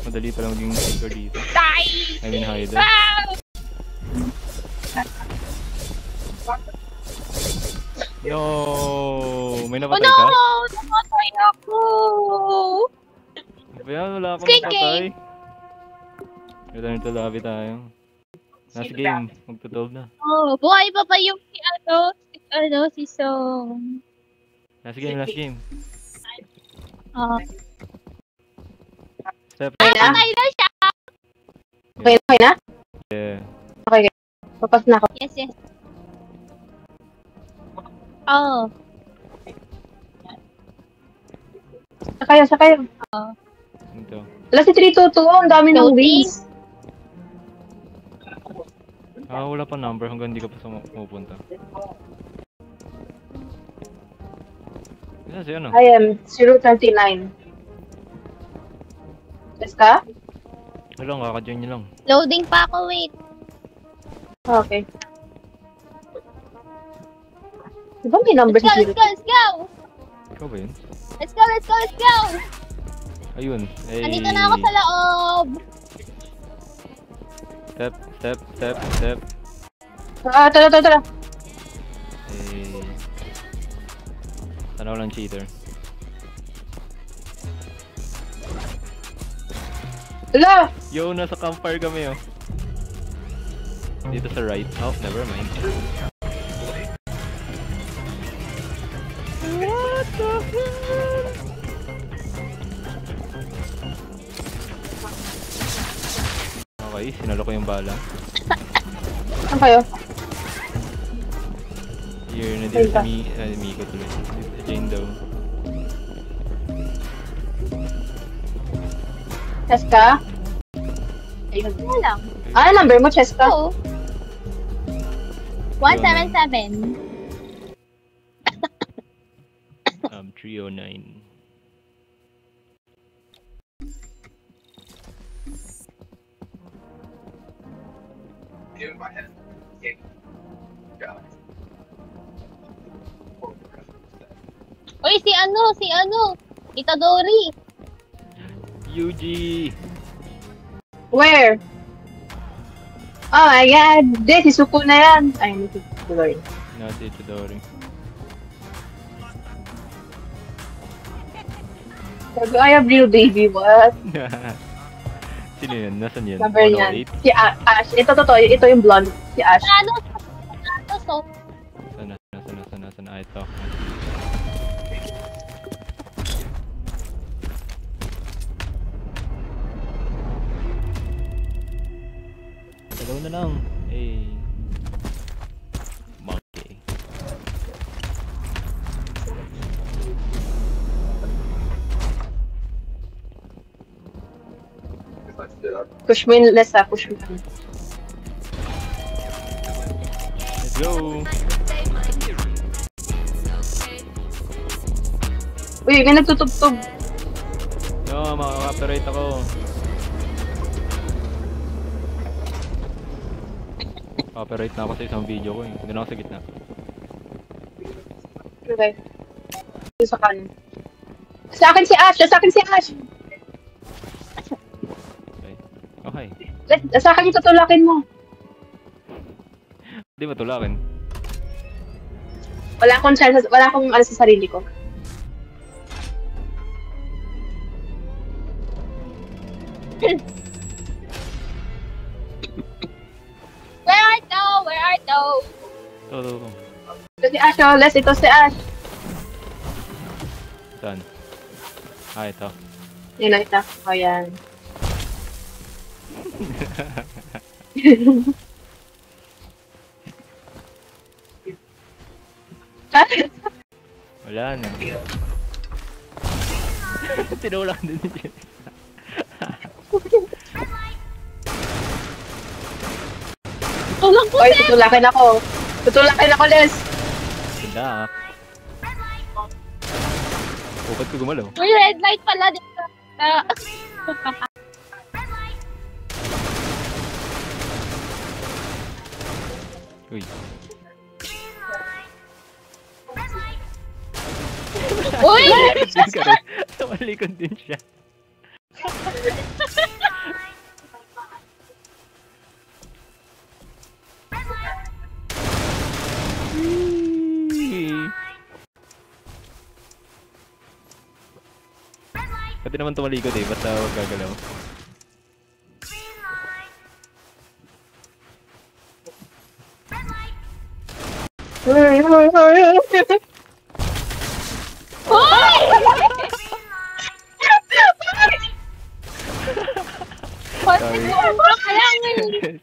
Madali pa lang maging seeker dito. Die! I mean hider. Ah! No! May Oh napatay no! ka? Namatay ako! Kaya wala akong Squid napatay. Return to lobby tayo. Last game, magto-12 na. Oh, buhay pa ba yung si Song? Last game, last game. Oh. Step Ay, up. Namatay na siya! Okay na? Yeah. Papas na ako. Yes, yes. Oh. Sa kayo. Ito. Wala si 322, ang dami ng Loading. wings. Ah, wala pa number hanggang hindi ka pa pumupunta. Isa siya no? I am 029. Yes ka? Wala, kaka-join nyo lang. Loading pa ako, wait. Okay. Di ba may number Let's si go, let's go, let's go! Ikaw ba yun? Let's go, let's go, let's go! Ayun. Hey. Andito na ako sa loob! Step, step, step, step. Ah, tara. Hey. Tanaw lang cheater. Wala! Yo, nasa campfire kami oh. Dito sa right. Oh, never mind. What the hell? Okay, sinalo ko yung bala. Saan kayo? Here, na dito sa Miko tuloy. Dito sa Jane daw. Cheska? Ayun. Ano lang? Ah, number mo, Cheska? Oo. 177. 309. In my head. Yeah. God. Uy, si ano? Itadori. Yuji! Where? Oh my god! Di, si Suko na yan! Ay, hindi si Suko. Nasi Chidori. Sabi, I have real baby, what? Sino yun? Nasaan yun? Number niyan. 108? Si Ash. Ito totoo, ito yung blonde. Si Ash. Ano? So, Sana. Ay, ito. Dalawa na lang. Hey. Monkey. Push mo yung less push mo. Let's go! Uy, may nagtutugtog. No, makaka-operate ako. Operate na ako sa isang video ko eh. Doon ako sa gitna. Okay. Doon sa kanan. Sa akin si Ash! Sa akin si Ash! Okay. Okay. Sa akin yung tutulakin mo. Di ba tulakin? Wala akong chance, wala akong ano sa sarili ko. where are those? Ito. Ito si Ash, oh. Ito si Ash. Saan? Ah, ito. Yun na, ito. O, yan. Wala na. Tinulak din ni Jen. Tulak ko, Oy, Seb! tutulakin ako. Tutulakin ako, Les. Ganda. Oh, ba't ko gumalaw? Uy, red light pala dito. Uy. Uy! Din ka rin. Tumalikod din siya. Pwede naman tumalikod eh, basta huwag gagalaw. Sorry.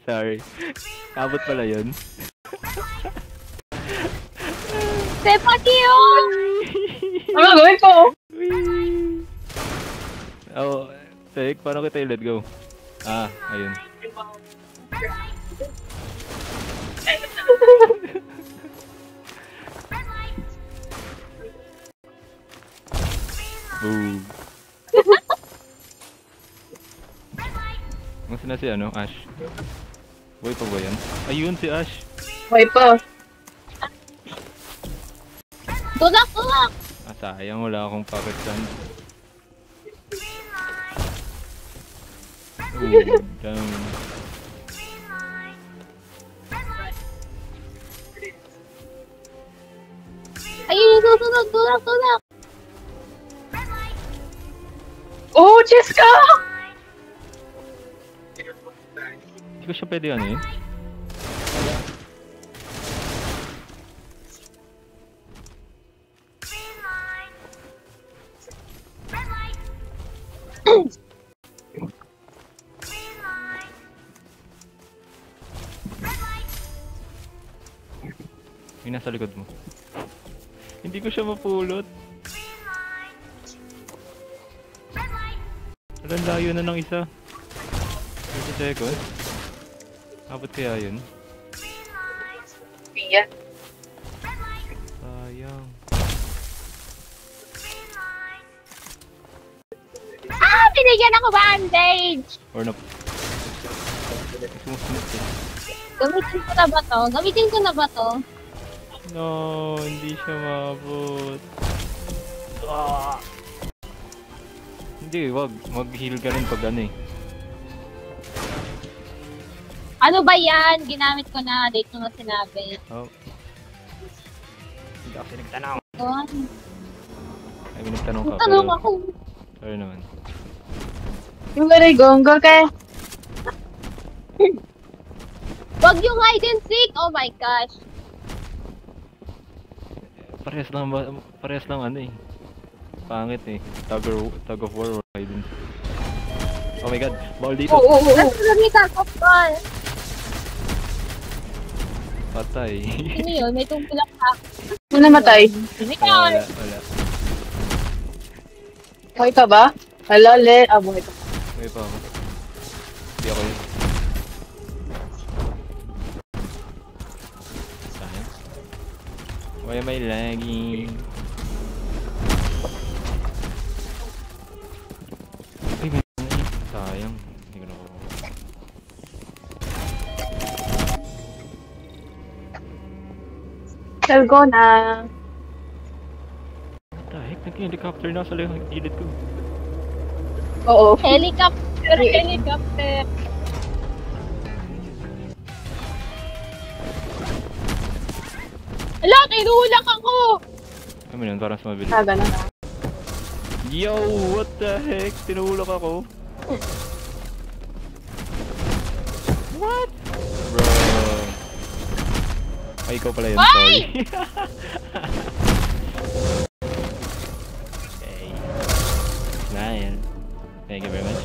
Sorry. Abot pala yun. Sepaki yun! Ano gawin ko? Oh, Tek, paano kita i-let go? Ah, ayun. Ooh. Masa na si ano, Ash? Boy pa ba yan? Ayun si Ash! Hoy pa. Tulak, tulak! Ah, sayang, wala akong pocket sand. Ooh, damn. Ayun, tulak, tulak, tulak! Oh, Cheska! Hindi ko siya pwede ano yun. Yung nasa likod mo. Hindi ko siya mapulot. Walang layo na ng isa. 30 seconds. Abot kaya yun? Pia. Sayang. Ah! Binigyan ako bandage! Or na... Sumusunod eh. Gamitin ko na ba to? Gamitin ko na ba to? No, hindi siya maabot. Ah! Hindi, wag. Mag-heal ka rin pag ano eh. Ano ba yan? Ginamit ko na. Date ko na sinabi. Oh. Hindi kasi nagtanong. Doon. Ay, may nagtanong ka. Tanong Pero, ako. sorry naman. Yung gano'y gonggol ka. Wag yung hide and seek! Oh my gosh. Parehas lang ano eh. Pangit eh. Tug of war or hide and seek. Oh my god, ball dito. Oo. Nasa gamitan ko ball. Patay. Ano yun? May tungkulak ka. Ano namatay? Ikaw! Wala. Hoy ka ba? Hala, Le. Ah, buhay ka. May pa ako. Hindi ako yun. Sayang. Why am I lagging? Ay, may sayang. Hindi ko nakuha. Selgo na. What the heck? Nag-helicopter na sa gilid ko. Oo. Helicopter! Helicopter! Ala! Kinuhulak ako! Ano yun? Parang sa mabilis. Ah, ganun na. Yo! What the heck? Tinulok ako. What? Bro. Ay, ikaw pala yun. Sorry. Okay. Smile. Thank you very much.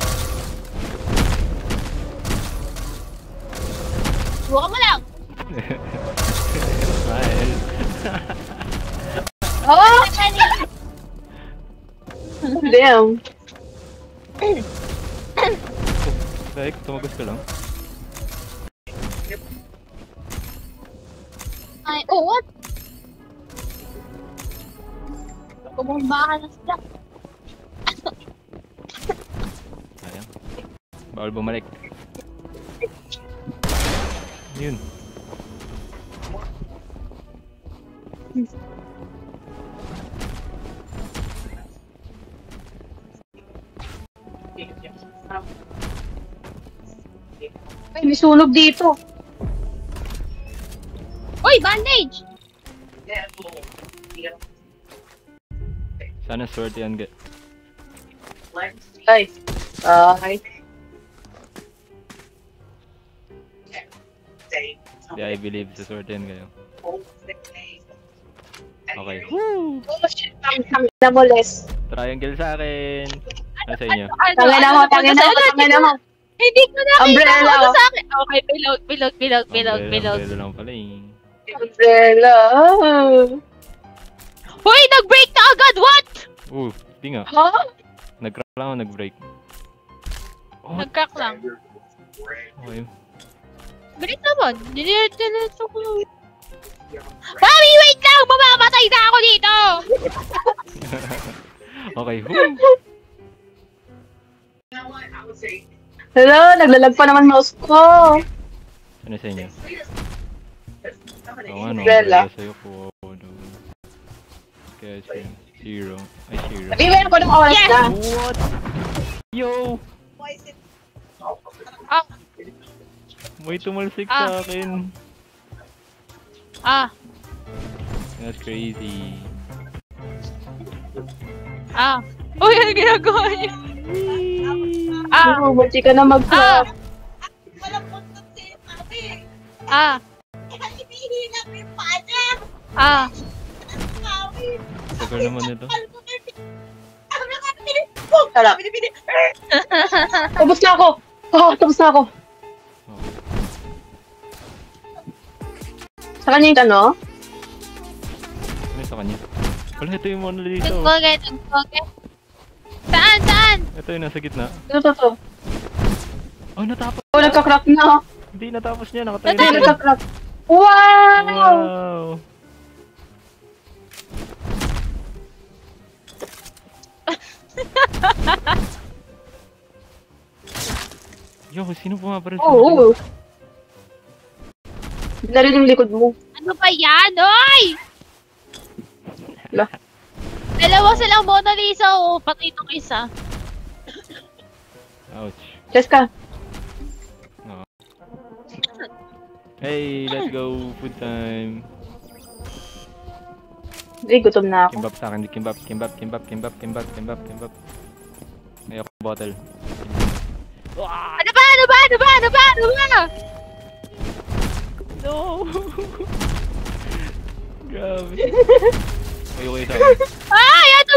Buka mo lang! Smile. Oh! Damn. Like, tumagos ka lang. Ay, oh, what? Bumumbahan na sila. Sayang. Bawal bumalik. Yun. Ay, may sunog dito. Uy, bandage! Sana swerte yan. Ay. Ay. Di I believe sa swerte yan kayo. Okay. Oh, shit. Tangin na mo, Les. Triangle sa akin. Ano sa inyo? Tangin na mo, tangin na mo, tangin na mo. Hindi ko nakita Umbrella, ano oh. sa akin. Okay, bilog. Umbrella lang pala eh. Umbrella. Hoy, nag-break na agad! What? Di nga. Ha? Nag-crack lang o nag-break. Oh, Nag-crack lang. okay. Bilis naman. Dinilit ko. Mami, wait lang! Mamamatay na ako dito! Okay. Hello, naglalag pa naman mouse ko. Ano sa inyo? Oo, ano? Umbrella. Sa'yo po. Kaya zero. Ay, zero. Sabihin ko ng oras Yes! na. What? Yo! Ah, May tumalsik Ah. sa akin. ah, That's crazy. ah. Uy, ano ginagawa niya? Ah, Oh, buti ka na mag-crack. ah, ah. Tagal naman nito. Tara. Tapos na ako. Tapos na ako. Oh. Sa kanya yung ano? Ano sa kanya? Wala, ito yung mono dito. Nagpoget. Saan? Ito yung nasa gitna. Ito. Oh, natapos. Oh, nagka-crack na. Hindi, natapos niya. Nakatayo Hindi, na. nagka-crack. Wow! Wow! Yo, sino pumaparil sa Oo. Laro yung likod mo. Ano ba yan? Oy! Wala. Dalawa silang Mona Lisa. Oh, pati itong isa. Ouch. Cheska. Hey, let's go. Food time. Ay, gutom na ako. Kimbap sa akin. Kimbap. May ako bottle. Ano ba? No! Grabe. Okay sa akin. Ay, ano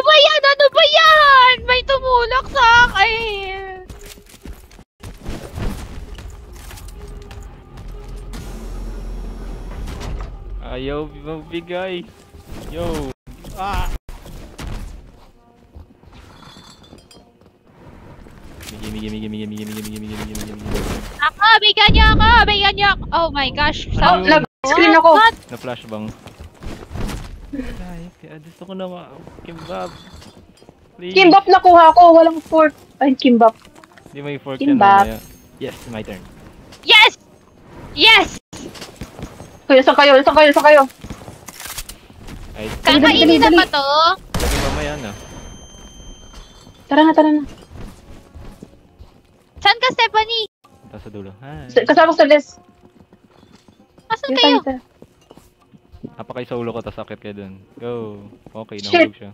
ba yan? May tumulak sa akin. Ayaw magbigay. Yo. Ah! Migi. Ako, bigyan niyo ako. Oh my gosh. Oh, Ayun. nag-screen ako. What? Na-flash bang? Ay, kaya gusto ko na kimbap. Please. Kimbap nakuha ko. Walang fork. Ay, kimbap. Hindi may fork yan Kimbap. mamaya. Yes, my turn. Yes! Kuya, saan kayo? Ay, Kakainin na ba to? sabi mamaya na. Tara na. Saan ka, Stephanie? Tapos sa dulo. Hi. Kasama ko sa Les. Asan kayo? Napakay sa ulo ko, tapos sakit kayo dun. Go. Okay, Shit. nahulog siya.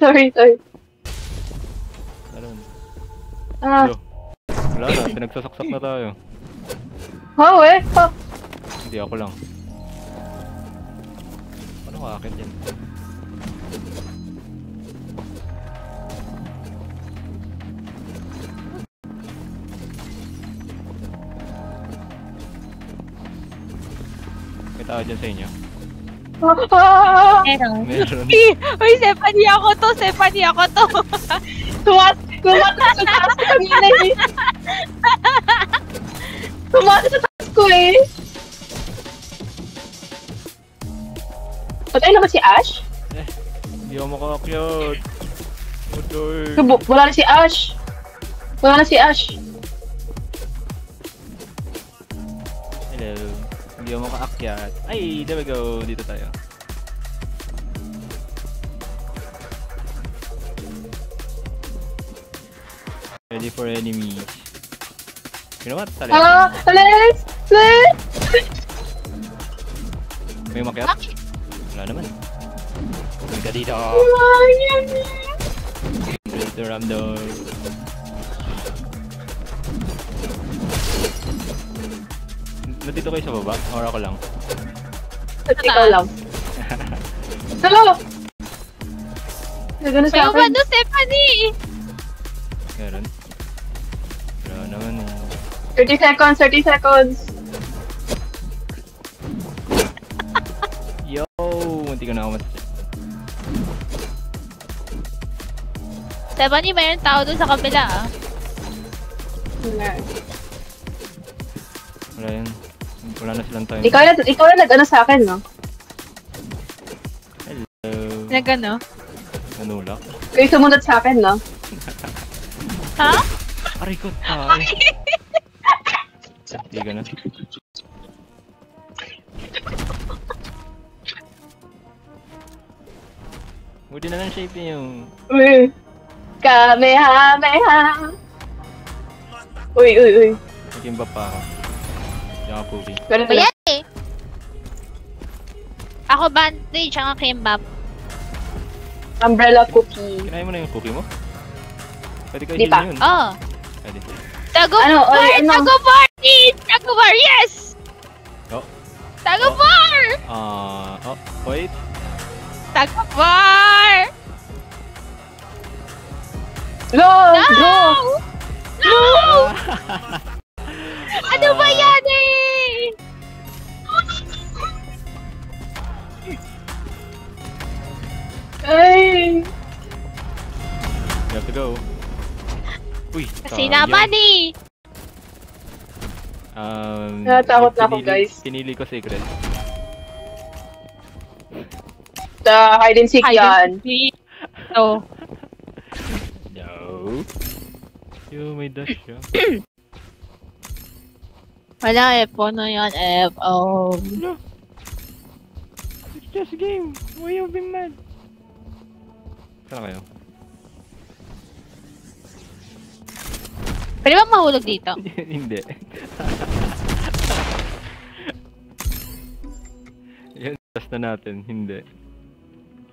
Sorry. Talon. Ah. Go. Wala na, pinagsasaksak na tayo. Hindi ako lang. Paano kakakit yan? May tao dyan sa inyo? Meron. Meron. Uy, Stephanie ako to. Tumakas sa taas ko kanina eh. Tumakas sa taas ko eh. Patay na ba si Ash? Hindi ako makakakyat. Motor. Wala na si Ash. Wala na si Ash. Hello. Hindi ako makaakyat. Ay, there we go. Dito tayo. Ready for enemies. You know what? Tali. Let's! May umakyat? Wala naman. Huwag ka dito. Ito Ramdor. Nandito kayo sa baba? Or ako lang? Ikaw lang. Hello! Nagano sa May akin? umano, Stephanie! Meron. Wala naman. 30 seconds, 30 seconds. Yo! Munti ka na ako matapos. Stephanie, mayroon tao doon sa kabila ah. Wala yan. Wala na silang time. Ikaw na nag-ano sa akin, no? Hello. Nagano? Nanulak. Ikaw sumunod sa akin, no? Ha? Aray ko tayo. Hindi ka na. Buti na lang shape yung... Uy. Kamehameha. Uy. Nagimba pa ako. Yung ako pugi. Ganun Ba yan eh? Ako bandage, ang kimbap. Umbrella cookie. Kinain mo na yung cookie mo? Pwede kayo Di pa. heal yun. Oh. Pwede. Tagobar! Tagobar! Tagobar! Yes! Oh. Tagobar! Oh, wait. Tagobar! No! No! No! Ano ba yan eh? Ay! You have to go. Uy, Kasi naman eh. Natatakot na ako, guys. Pinili ko secret. Hide and seek yan. So, No. Yo, may dash siya. wala F.O. na yan. F.O. No. It's just a game. Why you being mad? Saan kayo? Pwede ba mahulog dito? Hindi. Yan, test na natin. Hindi.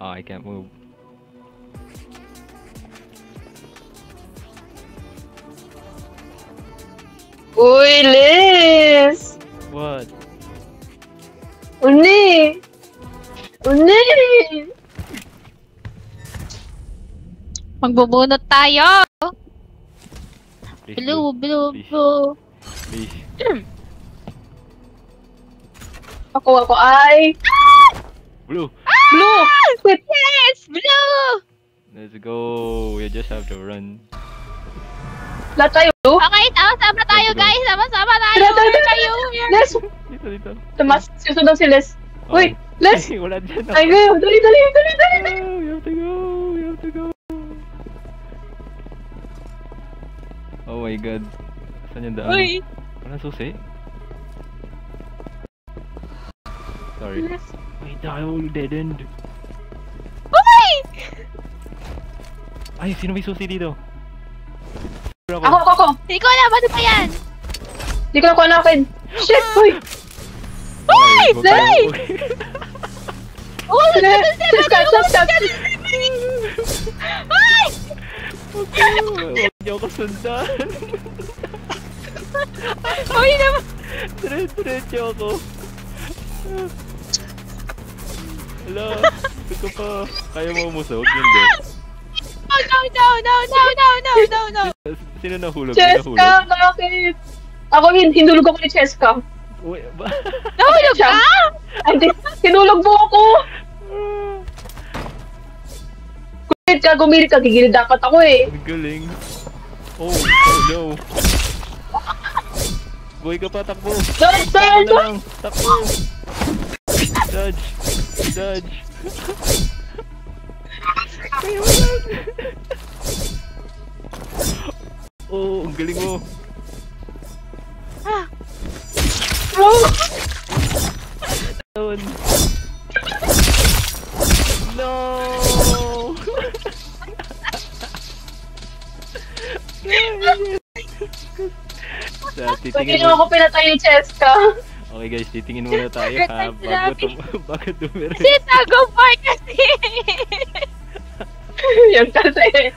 Oh, I can't move. Uy, Liz! What? Uni! Magbubunot tayo! Please, Blue, blue, Please. blue. Please. Ako ay... Blue! Blue! Wait! Yes! Blue! Let's go! You just have to run. Lahat tayo, Blue? Okay, sama tayo guys! Sama-sama tayo! Tara, tara, tara, Tayo! Les! Dito. Tumas, susunod si Les. Uy, Les! Ay, wala dyan. Ay, ngayon! Dali! Oh, you have to go! You have to go! Oh my god. Saan yung daan? Uy! Walang susi? Sorry. Les! Wait, dahil dead end. Uy! Ay, sino may susi dito? Ako! Hindi ko alam, ano ba yan? Hindi ko nakuha na akin. Shit! Uy! Uy! Huwag tayo- Uy! Oh, Stop! Uy! Huwag niyo ako sundan. Uy naman! Diretso ako. Hala, gusto pa. Kaya mo umusog? Hindi. No! Sino nahulog? Cheska! Bakit? Ako, hinulog ako ni Cheska. Uy, ba? Nahulog ka? Ay, hinulog mo ako! Gumilit ka, gigilid dapat ako eh. Ang galing. Oh no. Boy ka pa, takbo. Dodge! Takbo na lang. Takbo. Dodge. Oh, ang galing mo. Oh! Doon. No! So, Pwede titingin naman ako pinatay ni Cheska. Okay guys, titingin muna tayo ha, bago dumire. Kasi tago part kasi. Yan kasi.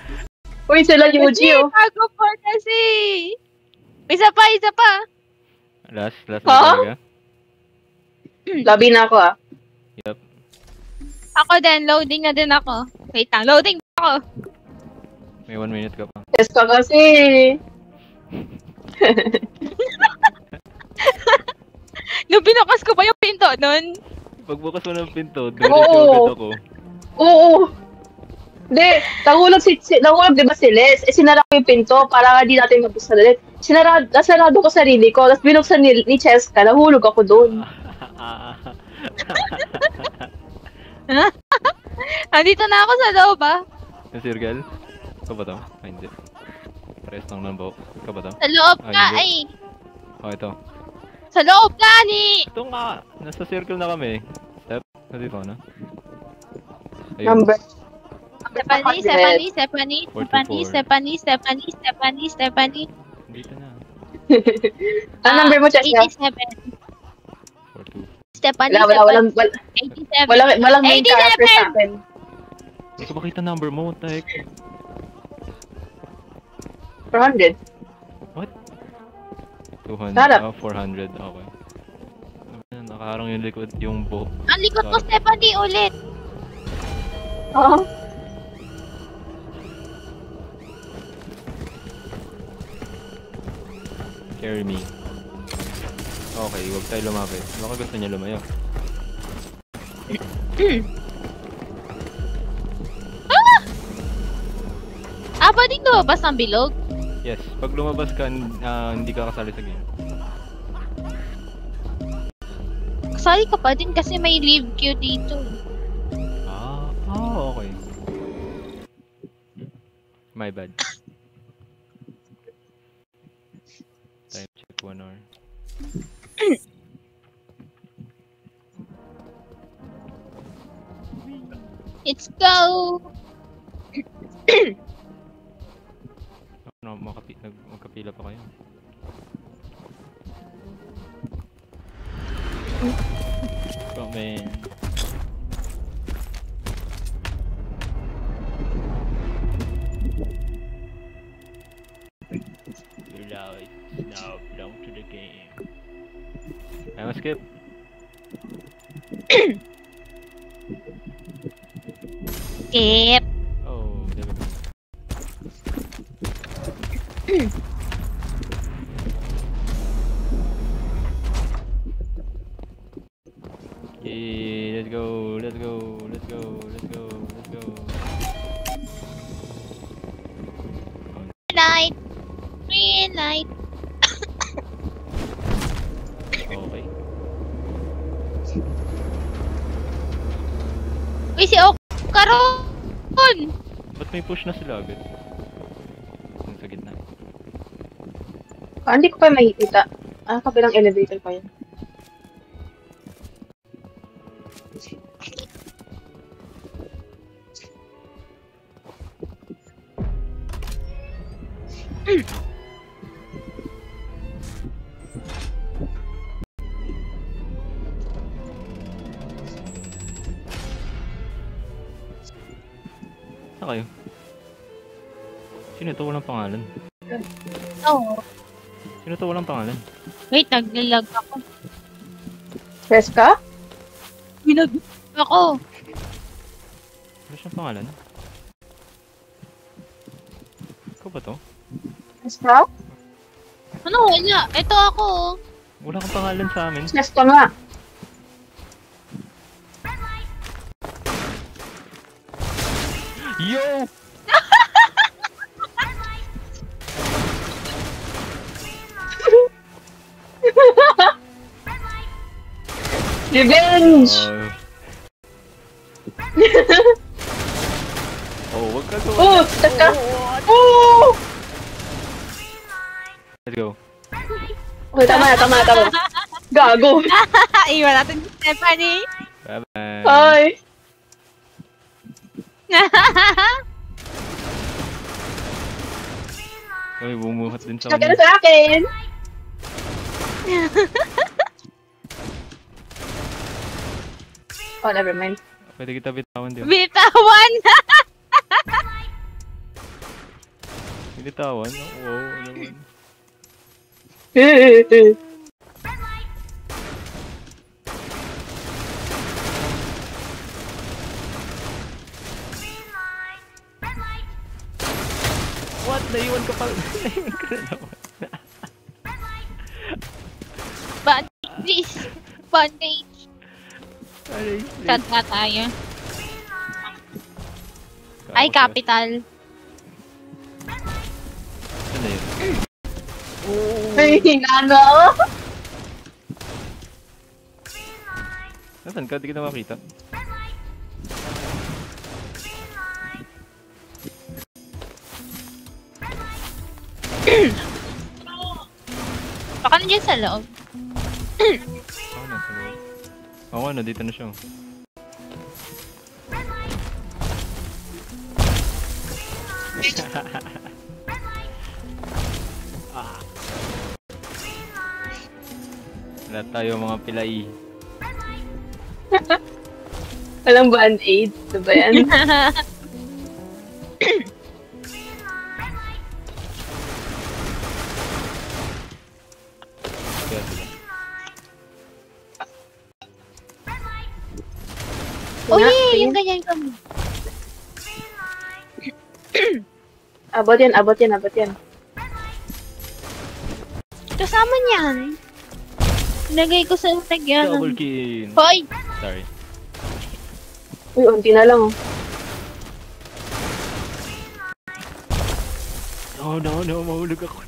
Uy, sila Yuji, Kasi oh. tago part kasi. Isa pa, isa pa. Last na Ha? talaga. Labi na ako, ah. Yup. Ako din, loading na din ako. Wait lang, loading ako. May 1 minute ka pa. Cheska kasi. Nung binukas ko ba yung pinto nun? Pagbukas mo ng pinto, dumiretso agad ako. Oo. Hindi, nahulog di ba si Les? Sinara ko yung pinto para nga di natin mabusta ulit. Nasarado ko sarili ko, tapos binuksan ni Cheska, nahulog ako doon. Andito na ako sa loob ah. Yung circle? Ikaw ba to? Ay, hindi. Pares lang ng buhok. Ikaw ba to? Sa loob Ah, ka hindi. ay. Oh, ito. Sa loob ka ni. Ito nga! Nasa circle na kami. Step. Nandito na. Ayun. Number. Stephanie. Dito na. Ano number mo, Cheska? 87. 42. Stephanie, Walang 87. walang main 87. character sa akin. Hindi ko makita number mo. What the heck? 400. What? 200. Sarap. 400. Okay. Nakaharang yung likod, yung buhok. Ang likod mo, Stephanie, ulit. Oo. Carry me. Okay, huwag tayo lumapit. Baka gusto niya lumayo. Pwedeng lumabas ng bilog? Yes, pag lumabas ka, hindi ka kasali sa game. Kasali ka pa din kasi may leave queue dito. Okay. My bad. Time check 1 hour. Let's go! No, magkapila pa kayo. Oh man. Your life now belong to the game. I'm a skip. Skip! Oh, there we go. Yeah, let's go, let's go, let's go, let's go, let's go. Light! Green light! Okay. Uy, si Okaron! Ba't may push na sila agad? Yung sa gitna. Hindi ko pa makikita. Kabilang elevator pa yun. Saan kayo? Sino ito? Walang pangalan. Oo. Sino ito? Walang pangalan. Wait, naglalag ako. Cheska? Binag ako. Wala siyang pangalan. Ikaw ba to? Cheska? Ano, wala. Ito ako. Wala kang pangalan sa amin. Cheska nga. Yo! Revenge! Okay, tama na. Gago. Iwan natin si Stephanie. Bye-bye. Hi. Uy, bumuhat din sa Sakit na kanya. sa akin. Oh, never mind. Pwede kita bitawan din. Bitawan! Bitawan? Oo, naman. What? Naiwan ka pa. Naiwan ka na naman. Bandage, please. Bandage. Aray, Saan ka tayo? Ay, capital. Saan na yun? Ay, hinano ako. Nasaan ka? Di kita makita. Baka nandiyan sa loob. Ako na, sa loob. Oo, nandito na siya. Wala tayo mga pilay. Walang band-aid. Ito ba yan? Kaya sila. Oh, yeah, yung ganyan kami. Abot yan. Kasama niyan. Nagay ko sa tagyan. Double kill. Hoy! Sorry. Uy, unti na lang. No, mahulog ako.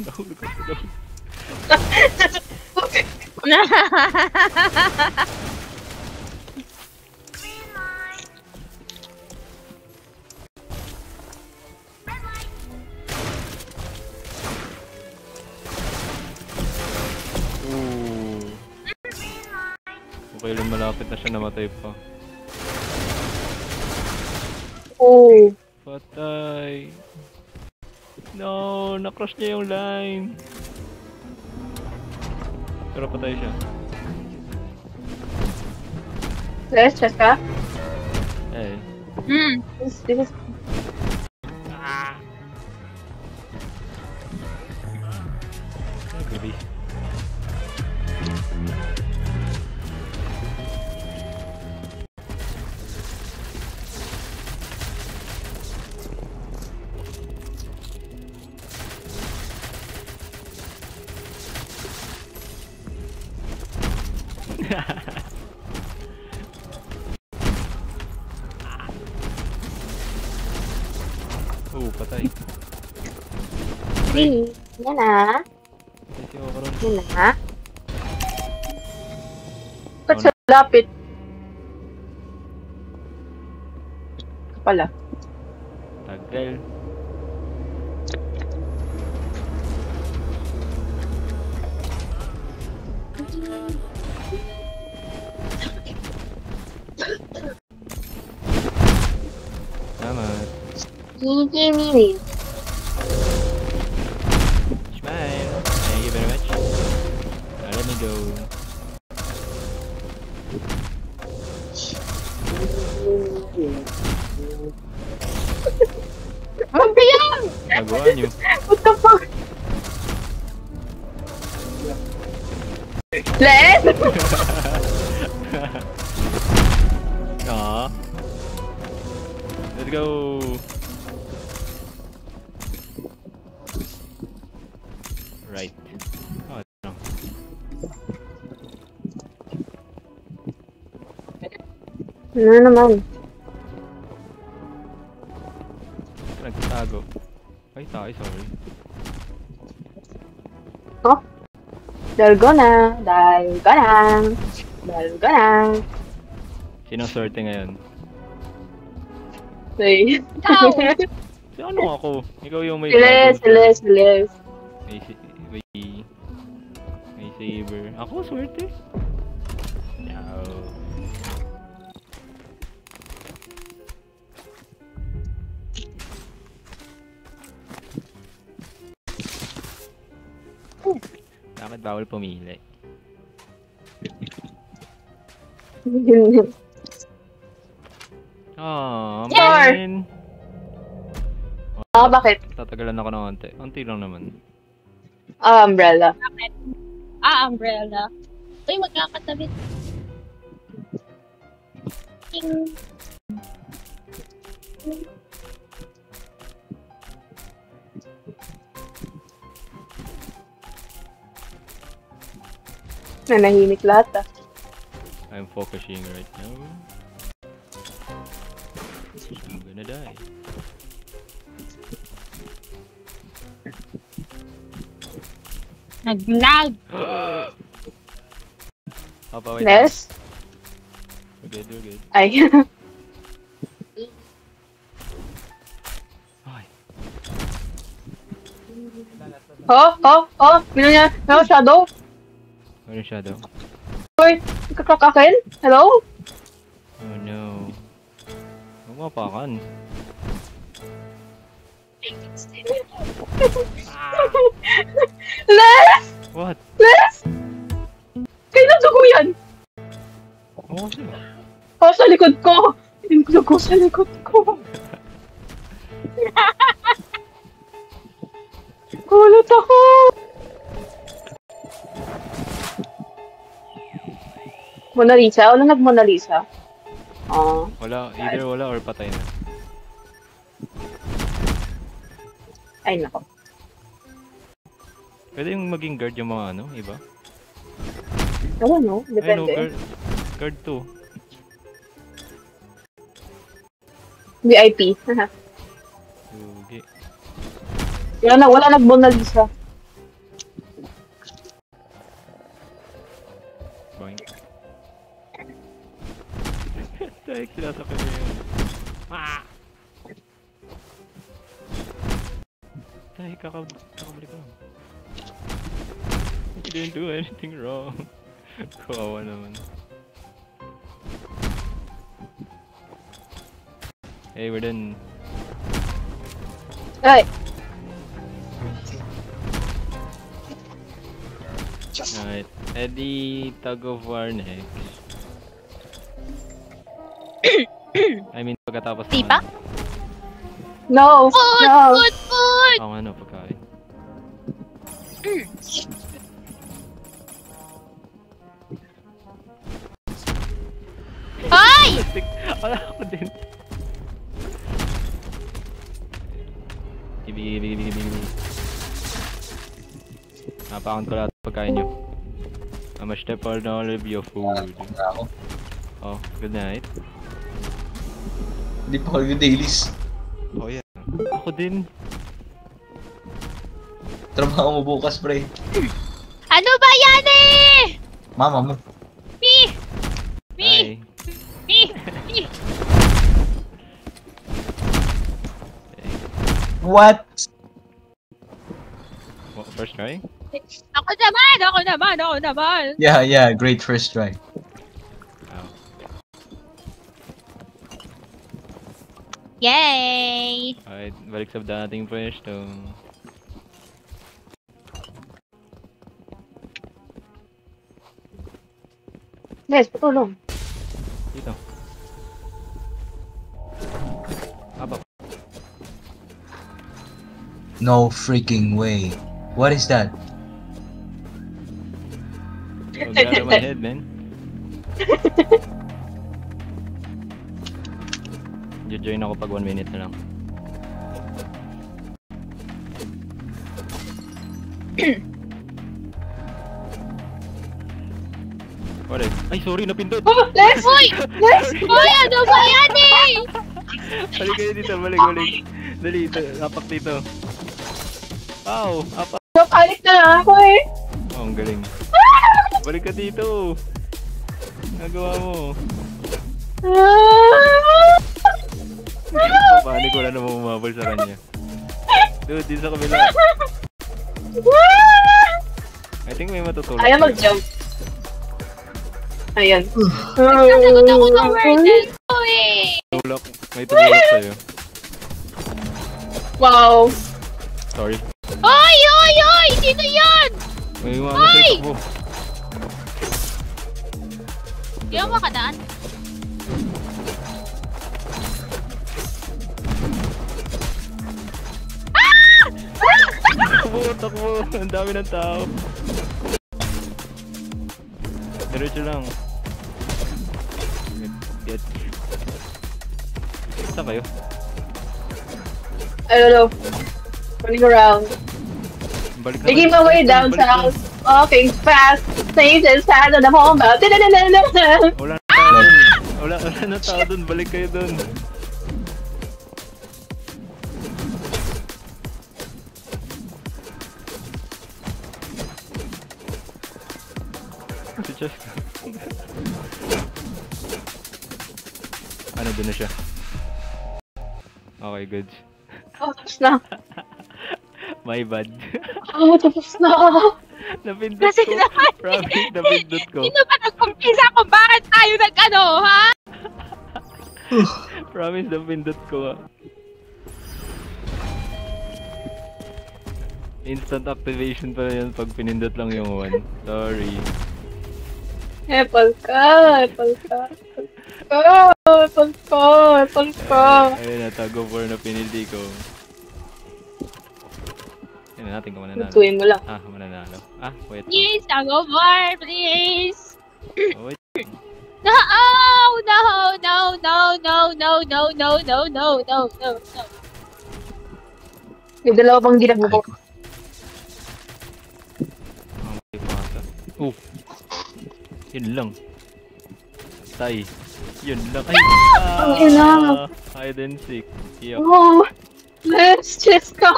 Okay lang, malapit na siya, namatay pa. Oh. Patay. No, na-crush niya yung line. Pero patay siya. Check ka? Eh. This is... Gabi. Patay. Yan na. Patay si Okaron. Yan na. Ba't sa lapit? Pala. Tagal. Tama. Mini. Smile. Thank you very much. Now let me go. Ano ba yan? Nagawa niyo. What the fuck? Les? Aww. Let's go. Right. Oh, no. Ano naman? Nagtago. Ay, tayo, sorry. Oh? Dalgona. Sinong sorte ngayon? Say. Ikaw! Si ano ako? Ikaw yung may Siles. May Saber. Ako, swerte. Yaw. Bakit bawal pumili? Oh, Sure. man. Bakit? Tatagalan ako ng onte. Onti lang naman. Umbrella. Bakit? Umbrella. Uy, magkakatabit. Ting. Nanahimik lahat I'm focusing right now. I'm gonna die. Nag-lag. Papa, wait. Yes? We're good, we're good. Ay. Ay. Bino niya. Hello, Shadow? Ano shadow? Uy, kakak akin? Hello? Oh no. Huwag mapakan. Les! What? Les! Kailan dugo yan? Oo siya. Oh, sa likod ko! Yung dugo sa likod ko. Kulot ako! Mona Lisa? Wala nag-Mona Lisa? Wala, either wala or patay na. Ay, nako. Pwede yung maging guard yung mga ano, iba? Wala, no? Ay no, Depende. guard 2. VIP. Lugi. Wala nag-Mona Lisa. Boing. Dahil sinasakit niya yun. Dahil kakabalik lang. You didn't do anything wrong. Kawawa naman. Hey, we're done. Ay! Alright. Eddie, tug of war next. I mean, pagkatapos Di ba? No! Food! No! Food! Food! Ang ano, pagkain. Ay! Wala ako din. Ibig. Napakon ko lahat ng pagkain nyo. I'm a step for all of your food. Oh, good night. Hindi pa kayo dailies. Oh yeah. Ako din. Trabaho mo bukas, pre. Ano ba yan eh? Mama mo. Me! Me! Hi. Me! Me! What? What, first try? Ako naman! Yeah, great first try. Oh. Yay! Alright, balik sa dating pwesto. Yes, patulong. Dito. Apa? No freaking way. What is that? Oh, get out of my head, man. Join ako pag 1 minute na lang. What is? Ay, sorry, napindot! Oh, Les! Uy! Uy! Ano ba yan eh? Balik kayo dito, balik. Dali, apak dito. Wow, apak. Napalit na lang ako eh. Oh, ang galing. Balik ka dito. Nagawa mo. Papanik ko na naman umabal sa kanya. Dude, din sa kabila. I think may matutulog. Ayaw mag-jump. Ayan. Nasagot ako ng Wordle. Uy! Tulak. May tumulog sa'yo. Wow. Sorry. Oy! Oy! Oy! Sino yan? May umano sa'yo po. Di ako makadaan. Takbo, takbo. Ang dami ng tao. Diretso lang. Get. Saan kayo? I don't know. Running around. Balik na. Making my way down south. Walking fast. Things inside of the home. Wala na tao dun. Wala na tao dun. Balik kayo dun. Si Cheska. Ano, dun na siya. Okay, good. Oh, tapos na. My bad. Oh, tapos na. Napindot Kasi ko. naman Promise, napindot ko. Sino ba nag-umpisa kung bakit tayo nag-ano, ha? Promise, napindot ko. Instant activation pala yan pag pinindot lang yung 1. Sorry. Apple ka. Apple ka. Apple ka. Ayun na, tag of war na pinili ko. Ayun natin kung mananalo. Tutuin mo lang. Ah, mananalo. Ah, wait. Yes, tag of war, please! Oh, wait. No! No! No! No! No! No! No! No! No! No! No! No! No! May dalawa pang ginagawa ko. May pata. Yun lang. Tay. Yun lang. Ay! Ang ina. Hide and seek. Yuck. Oh, let's just go.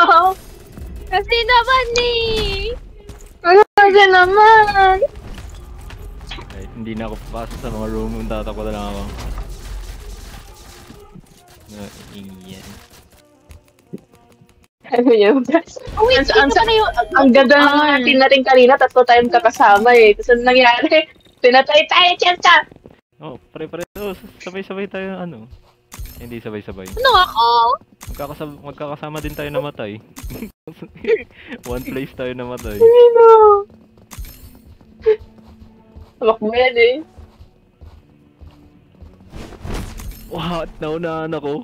Kasi naman eh! Kasi naman. Ay, hindi na ako papasok sa mga room. Tatakbo na lang ako. Iyan. Ano yun? Oh wait, Ang- sino pala yung... Ang ganda ng natin natin kanina, tatlo tayong kakasama eh. Tapos ano nangyari? Pinatay tayo, Chelsea! Oh, pare-pareho. Sabay-sabay tayo ano. Hindi sabay-sabay. Ano ako? Magkakasama din tayo namatay. One place tayo namatay. Ano? Tawak mo yan eh. What? Naunahan ako.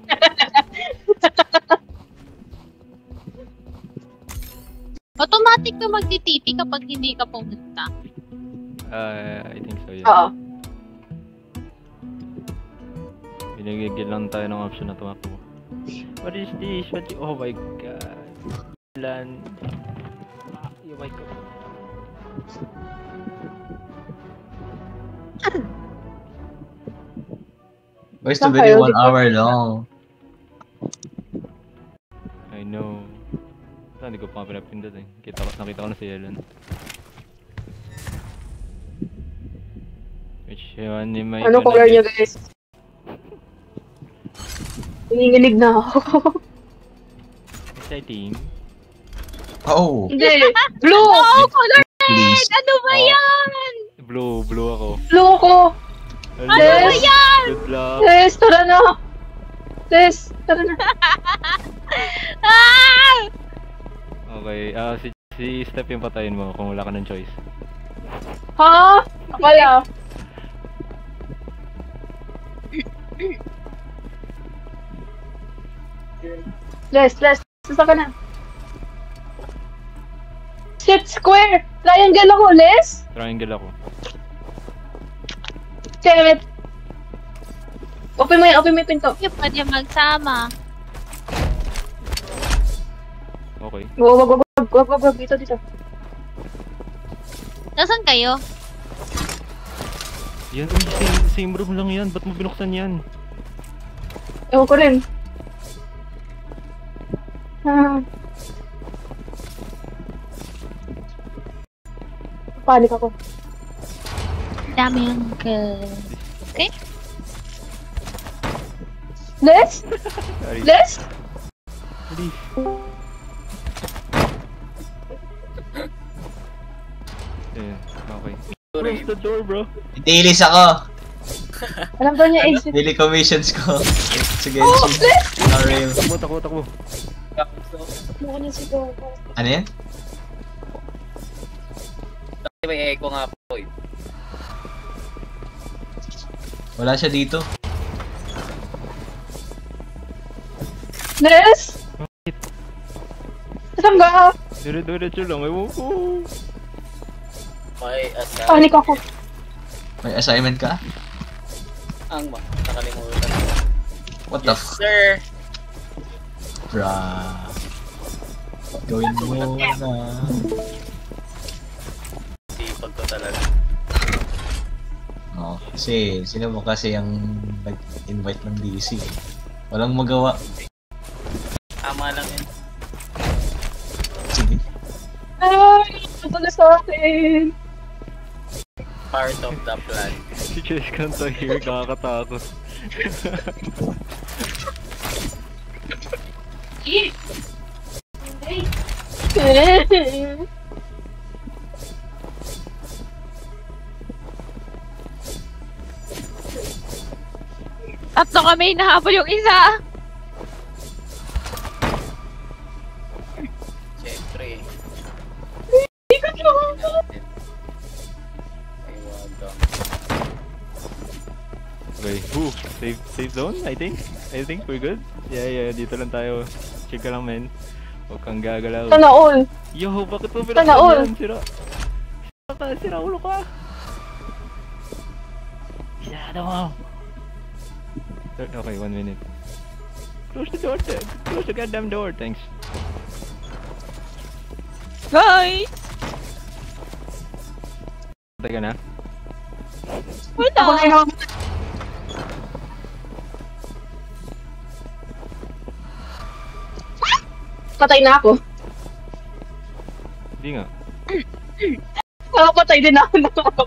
Automatic na magti-TP kapag hindi ka pumunta. I think so, yeah. Oo. Binigyan lang tayo ng option na tumakbo. What is this? Oh my god. Land. Oh my god. Where's the Saan video? kayo? 1 hour long. I know. Hindi ko pa pinapindot eh. Nakita ko na si Ellen. Which one ni may... Ano color niyo guys? Nanginginig na ako. Exciting. Oh, Hindi! Blue! Oh, color please. red! Ano ba yan? Blue ako. Blue ko! Ano ba yan? Good luck. Tess, tara na! Tess, tara na! Ah! Okay, si Steph yung patayin mo kung wala ka ng choice. Ha? Akala. Les, sasa ka na. Shit, square! Triangle ako, Les! Triangle ako. Damn it! Open mo yung pinto. Hindi pwede magsama. Okay. Wag, dito. Nasaan kayo? Yan, same room lang yan. Ba't mo binuksan yan? Ewan ko rin. Panik ako. Dami yung Okay? Les? Sorry. Les? Please. the door, bro. Itilis ako. Alam daw niya exit. Daily commissions ko. Sige, Oh, real. Takbo. Mukha niya si Gogo. Ano yan? Dati may echo nga po eh. Wala siya dito. Nes! Saan ka? Dire-diretso lang. Ewan ko. May asal. Panik ako. May assignment ka? Ang nakalimutan ko. What the Yes, sir. Bruh. Gawin mo na. Sipag ko talaga. Oh, kasi sino mo kasi ang nag-invite ng DC? Walang magawa. Tama lang yun. Sige. Ay, ito na sa akin. Part of the plan. Si Chess Kanta here, kakakatakot. Tatlo kami, nahabol yung isa. Siyempre. Hindi ka Ay, wag. Okay, safe zone, I think we're good. Yeah, dito lang tayo. Check ka lang, men. Huwag kang gagalaw. Sana all. Yo, bakit mo Sana all. pinagpapalyan? Sira ulo ka. Sira mo. Okay, 1 minute. Close the door, close the goddamn door, thanks. Guys! Patay ka na? Wala. Ako na yung patay na ako. Hindi nga. Patay din ako na ako.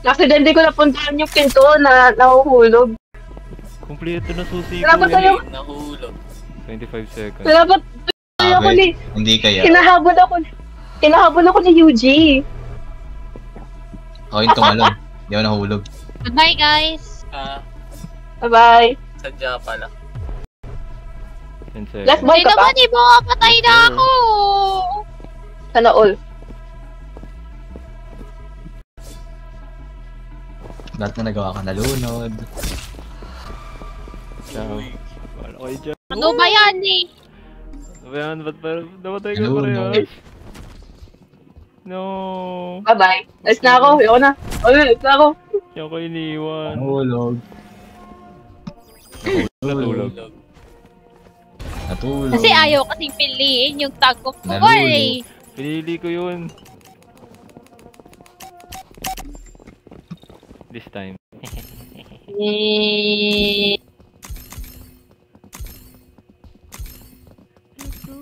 Aksidente ko napuntahan yung pinto na nahuhulog. Kompleto na susi ko. Dapat tayo, Nahulog. 25 seconds. dapat ako ni, Hindi kaya. kinahabol ako ni Yuji. Ako yung tumalon. Hindi ako nahulog. Goodbye, guys. Bye-bye. Sadya pala. 10 seconds. Last boy Hindi ka pa? naman, ibo. Patay na ako. Sana all. Lahat na nagawa ka nalunod. Ciao. Wala ko dyan. Ano ba yan eh? Ano ba yan? Ba't namatay ka Hello, parehas? No. Bye-bye. Alis na ako. Ayoko na. Alis na ako. Hindi ako iniwan. Nahulog. Natulog. Natulog. Kasi ayaw kasing piliin yung tag of war Nalulog. eh. Pinili ko yun. This time.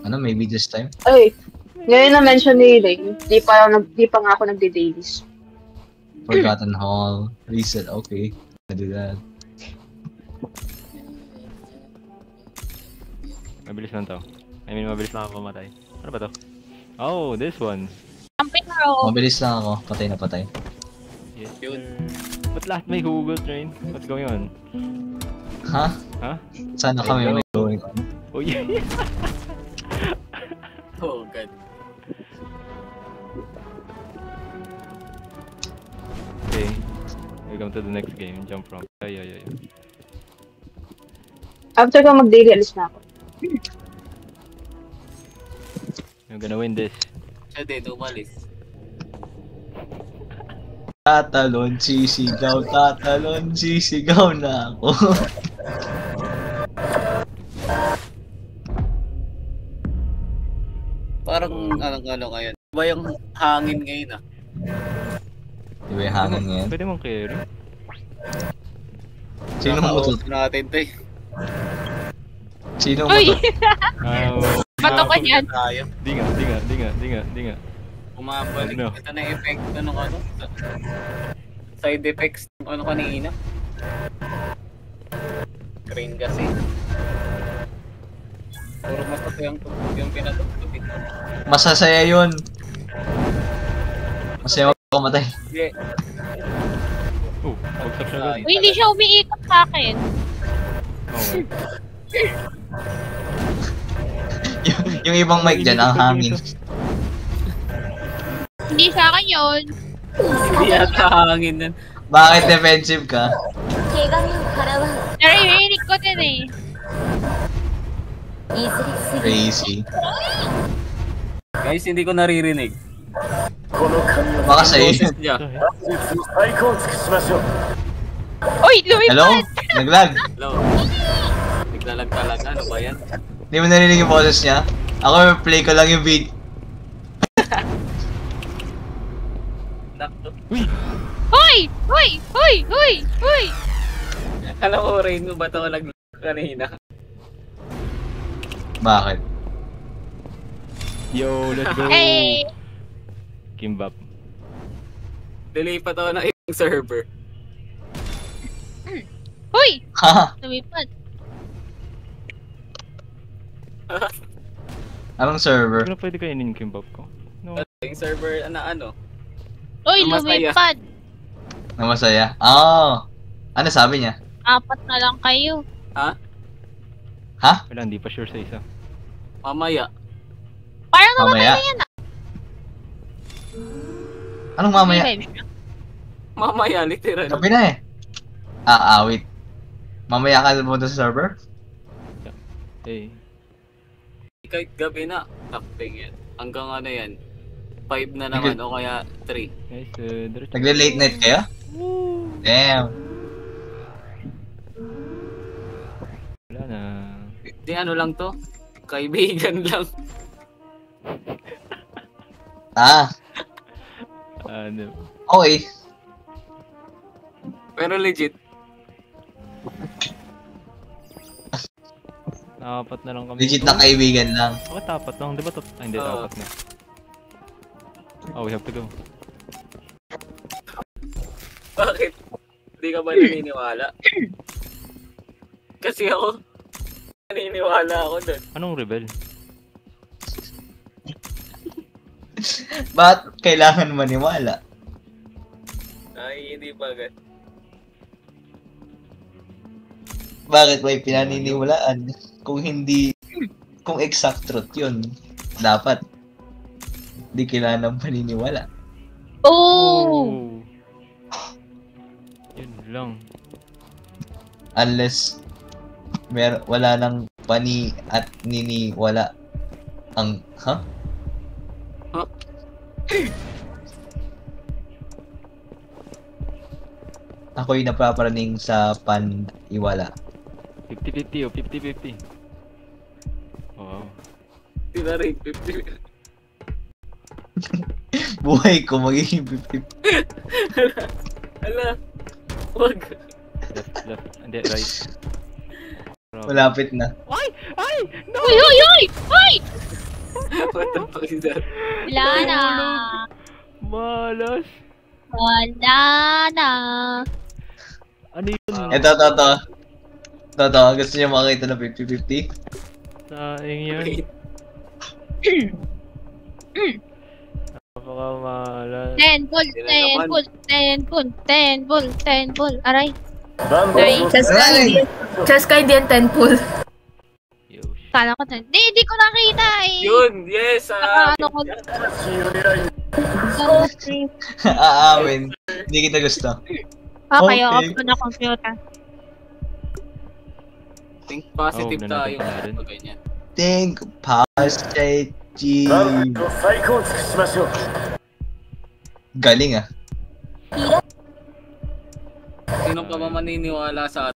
Ano, maybe this time? Ay, ngayon na-mention ni Elaine, di pa nga ako nagde-dailies. Forgotten Hall. Reset, okay. I do that. Mabilis lang to. I mean, mabilis lang ako mamatay. Ano ba to? Oh, this one. Jumping rope. Mabilis lang ako. Patay na patay. Yes. Yun. Ba't lahat may hugot, Train? What's going on? Ha? Ha? Sana kami may going on. Oh, yeah. Oh, God. Okay. Welcome to the next game. Jump from. Yeah. After ko mag-daily, alis na ako. You're gonna win this. Siya din, umalis. Tatalon, sisigaw na ako. Parang ano ngayon. Iba yung hangin ngayon ah. Di ba yung hangin ngayon? Pwede mong carry. Sino mo to? Natin to eh. Sino mo Uy! to? Bato ka niyan. Tayo. Di nga. Bumabalik. Ano? Ito na yung effect ano. Side effects ng ano kanina. Green kasi. Puro masasayang yung pinatutupin. Masasaya yun. Masaya ako matay. Sige. Bagsak siya agad. Uy, hindi siya umiikot sa akin. Okay. yung ibang mic dyan, ang hangin. Hindi sa akin yun. Hindi yata hangin nun. Bakit defensive ka? Naririnig ko din eh. Crazy. Guys, hindi ko naririnig. Baka sa'yo. Boses niya. Uy, lumipad! Hello? Naglag. Hello. Naglalag talaga. Ano ba yan? Hindi mo narinig yung boses niya? Ako, play ko lang yung beat. Nakto. Hoy! Hoy! Hoy! Hoy! Hoy! Alam ko, Rain mo ba ito kanina? Bakit? Yo, let's go! Hey! Kimbap. Lilipat ako ng ibang server. Hoy! Ha? Lumipad. Anong server? Ano pwede kainin yung kimbap ko? No. Yung server na ano? Uy, Ang masaya. lumipad. Na masaya? Oh. Ano sabi niya? 4 na lang kayo. Ha? Wala, hindi pa sure sa isa. Mamaya. Parang namatay Mamaya? na yan ah. Anong mamaya? Revive siya. Mamaya, literal. Gabi na eh. Wait. Mamaya ka pumunta sa server? Hey. Kahit gabi na, takping yan. Hanggang ano yan, 5 na naman o kaya 3. Guys, diretso. Nagle-late night kayo? Damn. Wala na. Di ano lang to, kaibigan lang. Ano? Okay. Pero legit, Apat na lang kami. Legit na kaibigan lang. Bakit apat lang? Di ba hindi, Oo. apat na. Oh, we have to go. bakit? Hindi ka ba naniniwala? Kasi ako, naniniwala ako dun. Anong rebel? Ba't kailangan maniwala? Ay, hindi bagay. Bakit may pinaniniwalaan? Kung hindi, kung exact truth yun, dapat di kailangan paniniwala. Oh! Yun lang. Unless wala nang pani at niniwala ang, ha? Huh? Ako'y napaparaning sa paniwala. 50-50 o 50-50. Wow. Hindi na rin, 50. Buhay ko magiging 50. Ala, wag. Left. Hindi, right. Malapit na. Ay! Ay! No! Uy! Uy! Uy! Uy! What the fuck is that? Wala na. Malas! Wala na. Ano yun? Ito. Gusto niyo makakita ng 50-50? Saing yun. Napakamalas. 10 bull, 10 bull, 10 bull, 10 bull, 10 bull. Aray. Aray. Cheskay din 10 pool. Yo, Kala ko 10. Di ko nakita eh. Yun, yes! Ano ko. Aamin. Hindi kita gusto. Okay, Okay. open na computer. Think positive Oh, na tayo. natin pa rin. Pag ganyan. Think positive. Galing ah. Sino pa ba maniniwala sa